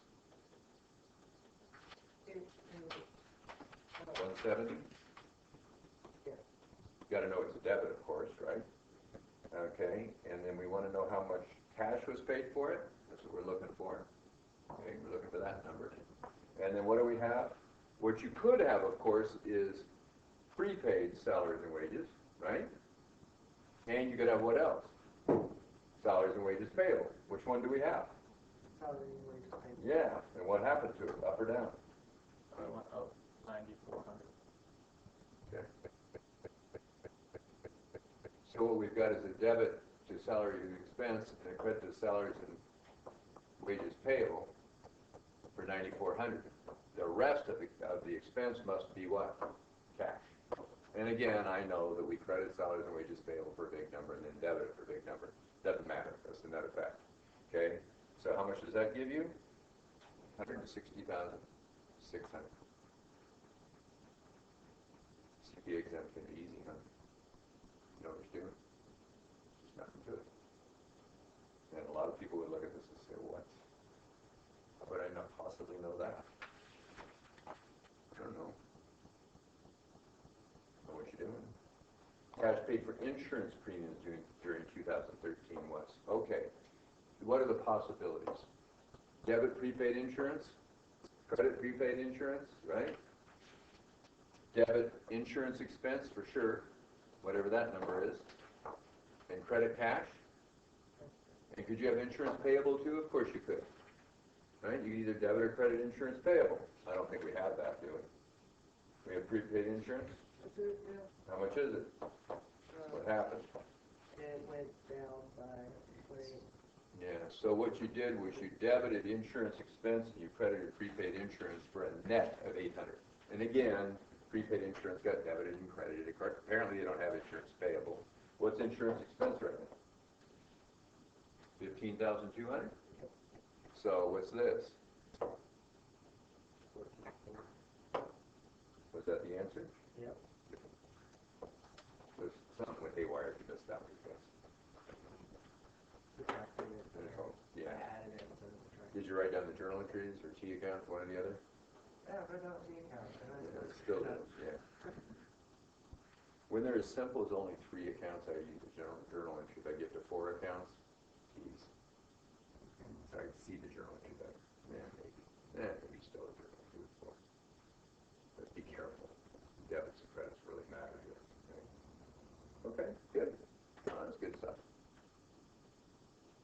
[SPEAKER 1] 170?
[SPEAKER 4] Yeah.
[SPEAKER 1] You got to know it's a debit, of course, right? Okay, and then we want to know how much cash was paid for it. That's what we're looking for. Okay, we're looking for that number. And then what do we have? What you could have, of course, is prepaid salaries and wages, right? And you could have what else? Salaries and wages payable. Which one do we have?
[SPEAKER 4] Salary and wages payable.
[SPEAKER 1] Yeah, and what happened to it, up or down?
[SPEAKER 3] It went up 9,400.
[SPEAKER 1] Okay. So what we've got is a debit to salary and expense and a credit to salaries and wages payable for 9,400. The rest of the expense must be what? Cash. And again, I know that we credit salaries and wages payable for a big number and then debit it for a big number. Doesn't matter. That's the net effect. Okay? So how much does that give you? 160,600. CPA exam can be easy, huh? You know what you're doing? Just nothing to it. And a lot of people would look at this and say, what? How would I not possibly know that? I don't know. Know what you're doing. Cash paid for insurance premiums during 2013 was. Okay. What are the possibilities? Debit prepaid insurance, credit prepaid insurance, right? Debit insurance expense for sure, whatever that number is. And credit cash. And could you have insurance payable too? Of course you could. Right? You either debit or credit insurance payable. I don't think we have that, do we? We have prepaid insurance?
[SPEAKER 4] That's it, yeah.
[SPEAKER 1] How much is it? What happened?
[SPEAKER 4] It went down by 20.
[SPEAKER 1] Yeah, so what you did was you debited insurance expense and you credited prepaid insurance for a net of 800. And again, prepaid insurance got debited and credited. Apparently they don't have insurance payable. What's insurance expense right now? 15,200? So what's this? Was that the answer?
[SPEAKER 4] Yep.
[SPEAKER 1] There's something with haywire if you missed that one, guys.
[SPEAKER 4] Subtracted it.
[SPEAKER 1] Yeah.
[SPEAKER 4] I added it, so subtracted.
[SPEAKER 1] Did you write down the journal entry? entries or T accounts, one or the other?
[SPEAKER 4] Yeah, put it on the account.
[SPEAKER 1] Yeah, it's still does, yeah. When they're as simple as only 3 accounts, I use a journal entry. If I get to 4 accounts, geez. So I can see the journal entry better. Yeah, maybe. Maybe still a journal entry with 4. But be careful. Debits and credits really matter here. Okay, good. That's good stuff.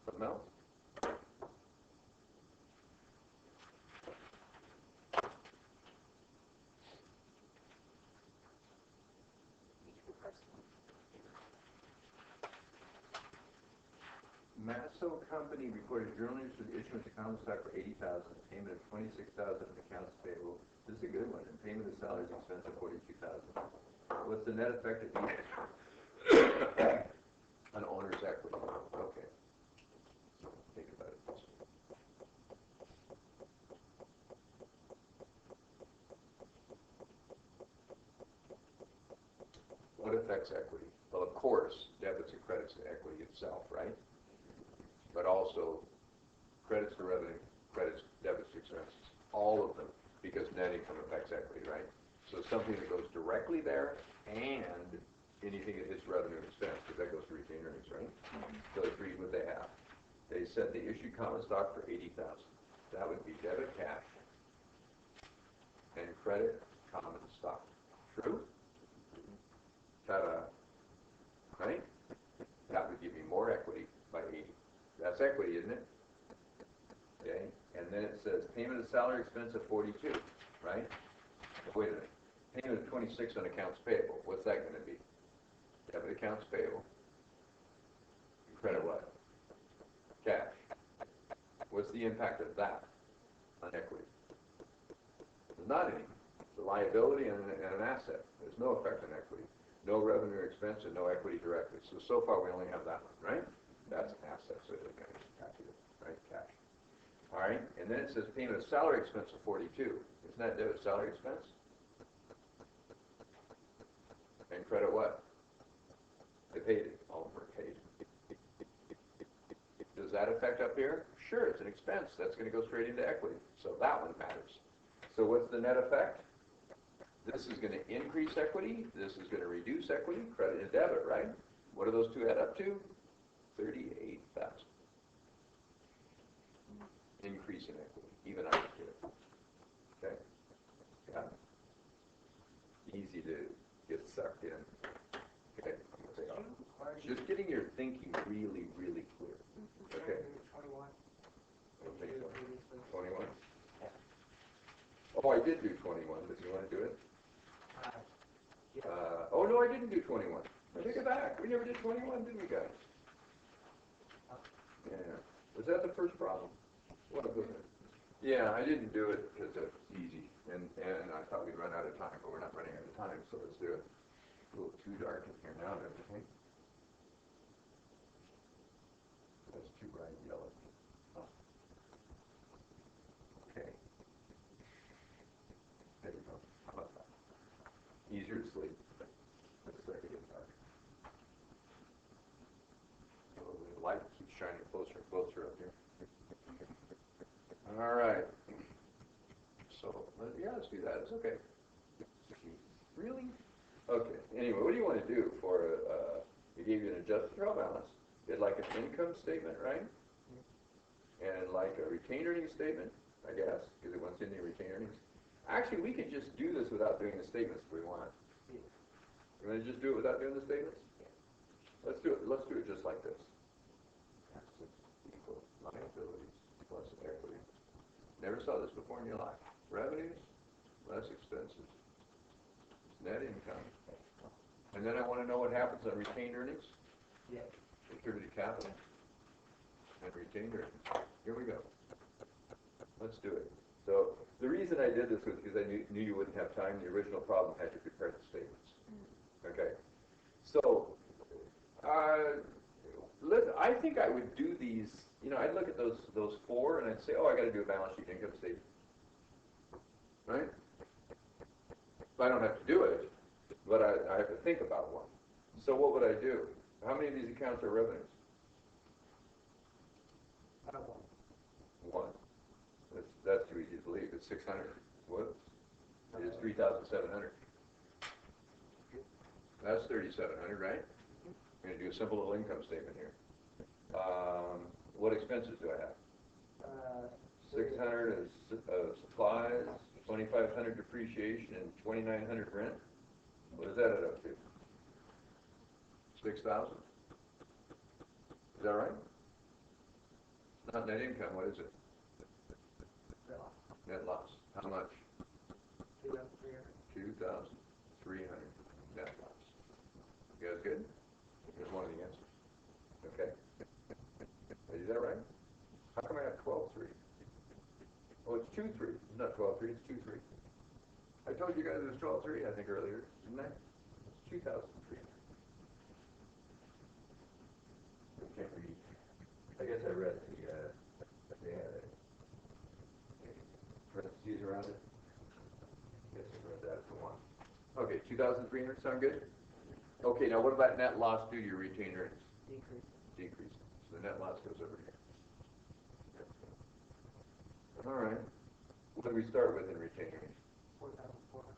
[SPEAKER 1] Something else? Masso Company reported journal entries for the issuance of common stock for $80,000, payment of $26,000 in accounts payable. This is a good one. And payment of salaries expense of $42,000. What's the net effect of each on owner's equity? Okay. So think about it this way. What affects equity? Well, of course, debits and credits to equity itself, right? But also credits to revenue, credits, debits to expenses, all of them, because net income affects equity, right? So something that goes directly there and anything that hits revenue and expense, because that goes to retained earnings, right? So let's read what they have. They said they issued common stock for $80,000. That would be debit cash and credit common stock. True? Ta-da. Right? That would give you more equity by 80. That's equity, isn't it? Okay, and then it says payment of salary expense of 42, right? Wait a minute. Payment of 26 on accounts payable. What's that going to be? Debit accounts payable. Credit what? Cash. What's the impact of that on equity? There's not any. It's a liability and an asset. There's no effect on equity. No revenue or expense and no equity directly. So far we only have that one, right? That's an asset, so it's going to calculate, right? Cash. All right, and then it says payment of salary expense of 42. Isn't that debit salary expense? And credit what? They paid it. All of them are paid. Does that affect up here? Sure, it's an expense. That's going to go straight into equity. So that one matters. So what's the net effect? This is going to increase equity. This is going to reduce equity. Credit and debit, right? What do those two add up to? 38,000. Increase in equity. Even I can get it. Okay? Yeah. Easy to get sucked in. Okay? Just getting your thinking really, really clear. Okay?
[SPEAKER 4] 21.
[SPEAKER 1] 21? Oh, I did do 21. Did you want to do it? Oh, no, I didn't do 21. I take it back. We never did 21, did we, guys? Yeah. Was that the first problem? What was it? Yeah, I didn't do it because it's easy, and I thought we'd run out of time, but we're not running out of time, so let's do it. A little too dark in here now, don't you think? That's too bright yellow. Oh. Okay. There we go. How about that? Easier to sleep. Let's start to get dark. So the light keeps shining closer and closer up here. All right. So, yeah, let's do that. It's okay. Really? Okay. Anyway, what do you want to do for, it gave you an adjusted trial balance. It's like an income statement, right? And like a retained earnings statement, I guess, because it wants in the retained earnings. Actually, we can just do this without doing the statements if we want. You want to just do it without doing the statements? Let's do it. Let's do it just like this. Assets equal liabilities plus equity. Never saw this before in your life. Revenues less expenses. Net income. And then I want to know what happens on retained earnings.
[SPEAKER 4] Yeah.
[SPEAKER 1] Attributed capital. And retained earnings. Here we go. Let's do it. So the reason I did this was because I knew you wouldn't have time. The original problem had to prepare the statements. Okay. So I think I would do these. You know, I'd look at those 4 and I'd say, oh, I got to do a balance sheet income statement. Right? I don't have to do it, but I have to think about one. So what would I do? How many of these accounts are revenues?
[SPEAKER 4] I don't want.
[SPEAKER 1] 1. That's 600. Whoops. It is 3,700. That's 3,700, right? I'm going to do a simple little income statement here. What expenses do I have? 600 of supplies, 2,500 depreciation, and 2,900 rent. What does that add up to? 6,000. Is that right? It's not net income. What is it? Net loss. How much? 2,300 net loss. You guys good? Here's one of the answers. Okay. Is that right? How come I have 12.3? Oh, it's 2.3. It's not 12.3. It's 2.3. I told you guys it was 12.3, I think, earlier, didn't I? It's 2,003. I can't read. I guess I read they had a parentheses around it. I guess I read that for one. Okay, 2,300 sound good? Okay, now what about net loss due to your retained earnings?
[SPEAKER 4] Decrease.
[SPEAKER 1] Decrease. So the net loss goes over here. All right. What do we start with in retained earnings?
[SPEAKER 4] 4,400.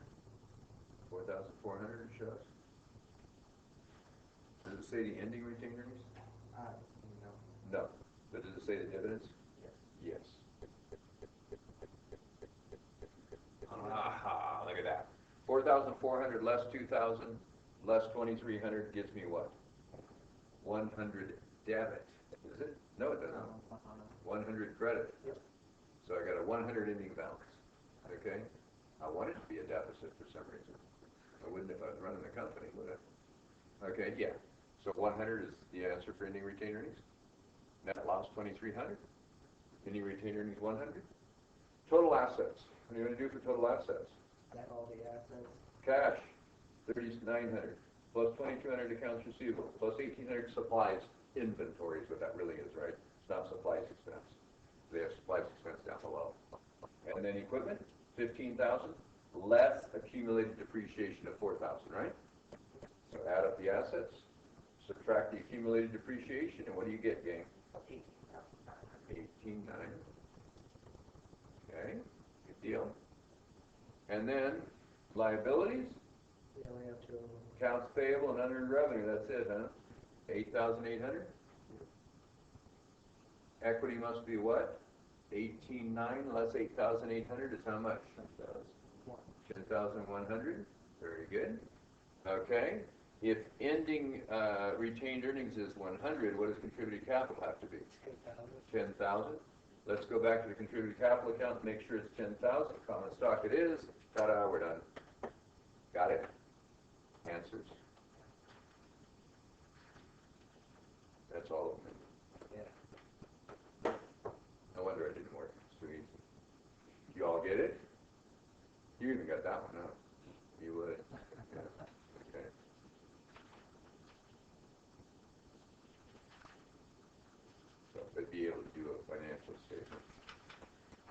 [SPEAKER 1] 4,400 it shows. Does it say the ending retained earnings?
[SPEAKER 4] No.
[SPEAKER 1] No. But does it say the dividends?
[SPEAKER 4] Yes.
[SPEAKER 1] Yes. Aha, look at that. 4,400 less 2,000 less 2,300 gives me what? 100 debit. Is it? No, it doesn't. 100 credit.
[SPEAKER 4] Yep.
[SPEAKER 1] So I got a 100 ending balance. Okay? I want it to be a deficit for some reason. I wouldn't if I was running the company, would I? Okay, yeah. So 100 is the answer for ending retained earnings. Net loss 2,300. Ending retained earnings 100. Total assets. What are you going to do for total assets?
[SPEAKER 4] Add all the assets.
[SPEAKER 1] Cash 3,900 plus 2,200 accounts receivable plus 1,800 supplies. Inventory is what that really is, right? It's not supplies expense. They have supplies expense down below. And then equipment 15,000 less accumulated depreciation of 4,000, right? So add up the assets, subtract the accumulated depreciation, and what do you get, gang? 18,900. Okay, good deal. And then liabilities,
[SPEAKER 4] We only have two of them.
[SPEAKER 1] accounts payable and unearned revenue. That's it, huh? 8,800. Equity must be what? 18,900 less 8,800 is how much? 10,100. Very good. Okay. If ending retained earnings is 100, what does contributed capital have to be? 10,000. Let's go back to the contributed capital account and make sure it's 10,000. Common stock it is. Ta-da, we're done. Got it? Answers. That's all of them.
[SPEAKER 4] Yeah.
[SPEAKER 1] No wonder it didn't work. It's too easy. You all get it? You even got that one, huh? You would. Yeah. Okay. So I'd be able to do a financial statement.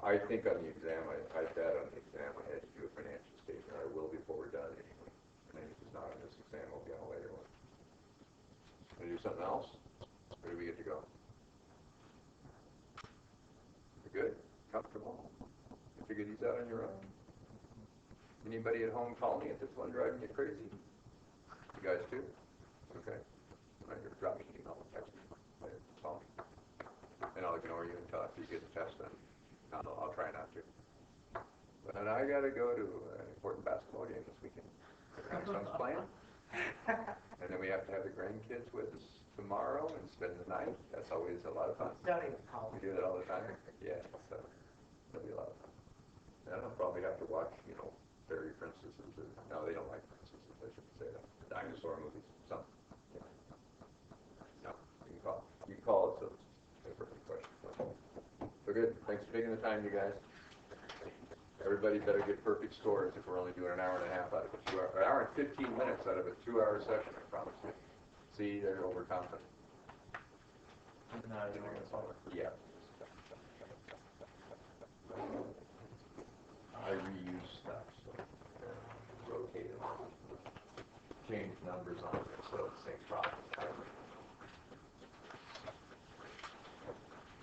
[SPEAKER 1] I think on the exam, I bet on the exam I had to do a financial statement. I will before we're done anyway. And if it's not on this exam, it'll be on a later one. Want to do something else? Or do we get to go? You're good? Comfortable? You figure these out on your own? Anybody at home call me if this one driving you crazy? You guys too? Okay. I'm going to drop me an email and text me. Later. Call me. And I'll ignore you until after you get the test done. I'll try not to. But I got to go to an important basketball game this weekend. My grandson's playing. And then we have to have the grandkids with us tomorrow and spend the night. That's always a lot of fun.
[SPEAKER 4] Don't even call
[SPEAKER 1] We
[SPEAKER 4] me.
[SPEAKER 1] do that all the time. Yeah, so it'll be a lot of fun. And I'll probably have to watch, fairy princesses. No, they don't like princesses. I shouldn't say that. Dinosaur movies. Something. Yeah. No, you can call it. So it's a perfect question. So good. Thanks for taking the time, you guys. Everybody better get perfect scores if we're only doing an hour and a half out of a 2 hour, an hour and 15 minutes out of a 2-hour session, I promise you. See, they're overconfident.
[SPEAKER 3] No, you're going to solve it.
[SPEAKER 1] Yeah. I reuse stuff, so rotate it. Change numbers on it, so it's the same problem.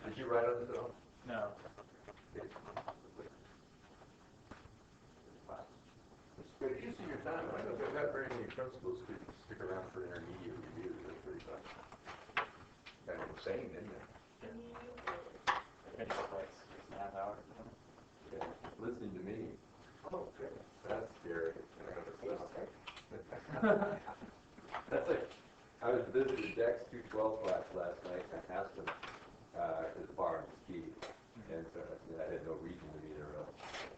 [SPEAKER 1] Did you write on this at all?
[SPEAKER 3] No.
[SPEAKER 1] Okay. time. I don't think I've had very many principals stick around for intermediate reviews. That's pretty fun. Kind of insane, isn't it?
[SPEAKER 3] Finish it like 6.5 hours.
[SPEAKER 1] Yeah. Listening to me.
[SPEAKER 4] Oh, good.
[SPEAKER 1] That's scary.
[SPEAKER 4] Are you sick?
[SPEAKER 1] That's like, I was visiting Dex 212 class last night, and I asked him, his bar and ski, and so I had no reason to be there.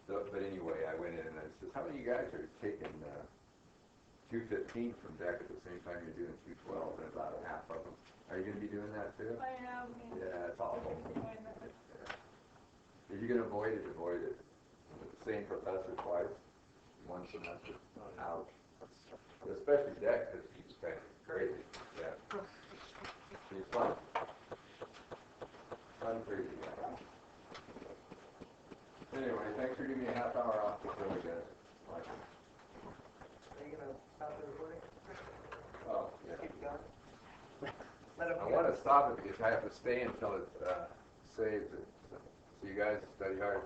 [SPEAKER 1] So, but anyway, I went in and I said, how many of you guys are taking 215 from Deck at the same time you're doing 212? And about half of them. Are you going to be doing that too?
[SPEAKER 5] I am.
[SPEAKER 1] Yeah, it's awful.
[SPEAKER 5] Yeah.
[SPEAKER 1] If you're going to avoid it, avoid it. Same professor twice, one semester. Ouch. Especially Deck, because he's kind of crazy. Yeah. He's fun. Fun, crazy guy. Anyway, thanks for giving me a half hour off the film, guys. Like it.
[SPEAKER 4] Are you gonna stop the recording?
[SPEAKER 1] Oh, yeah.
[SPEAKER 4] Keep it going? Let him
[SPEAKER 1] I want to stop it because I have to stay until it saves it. So you guys study hard.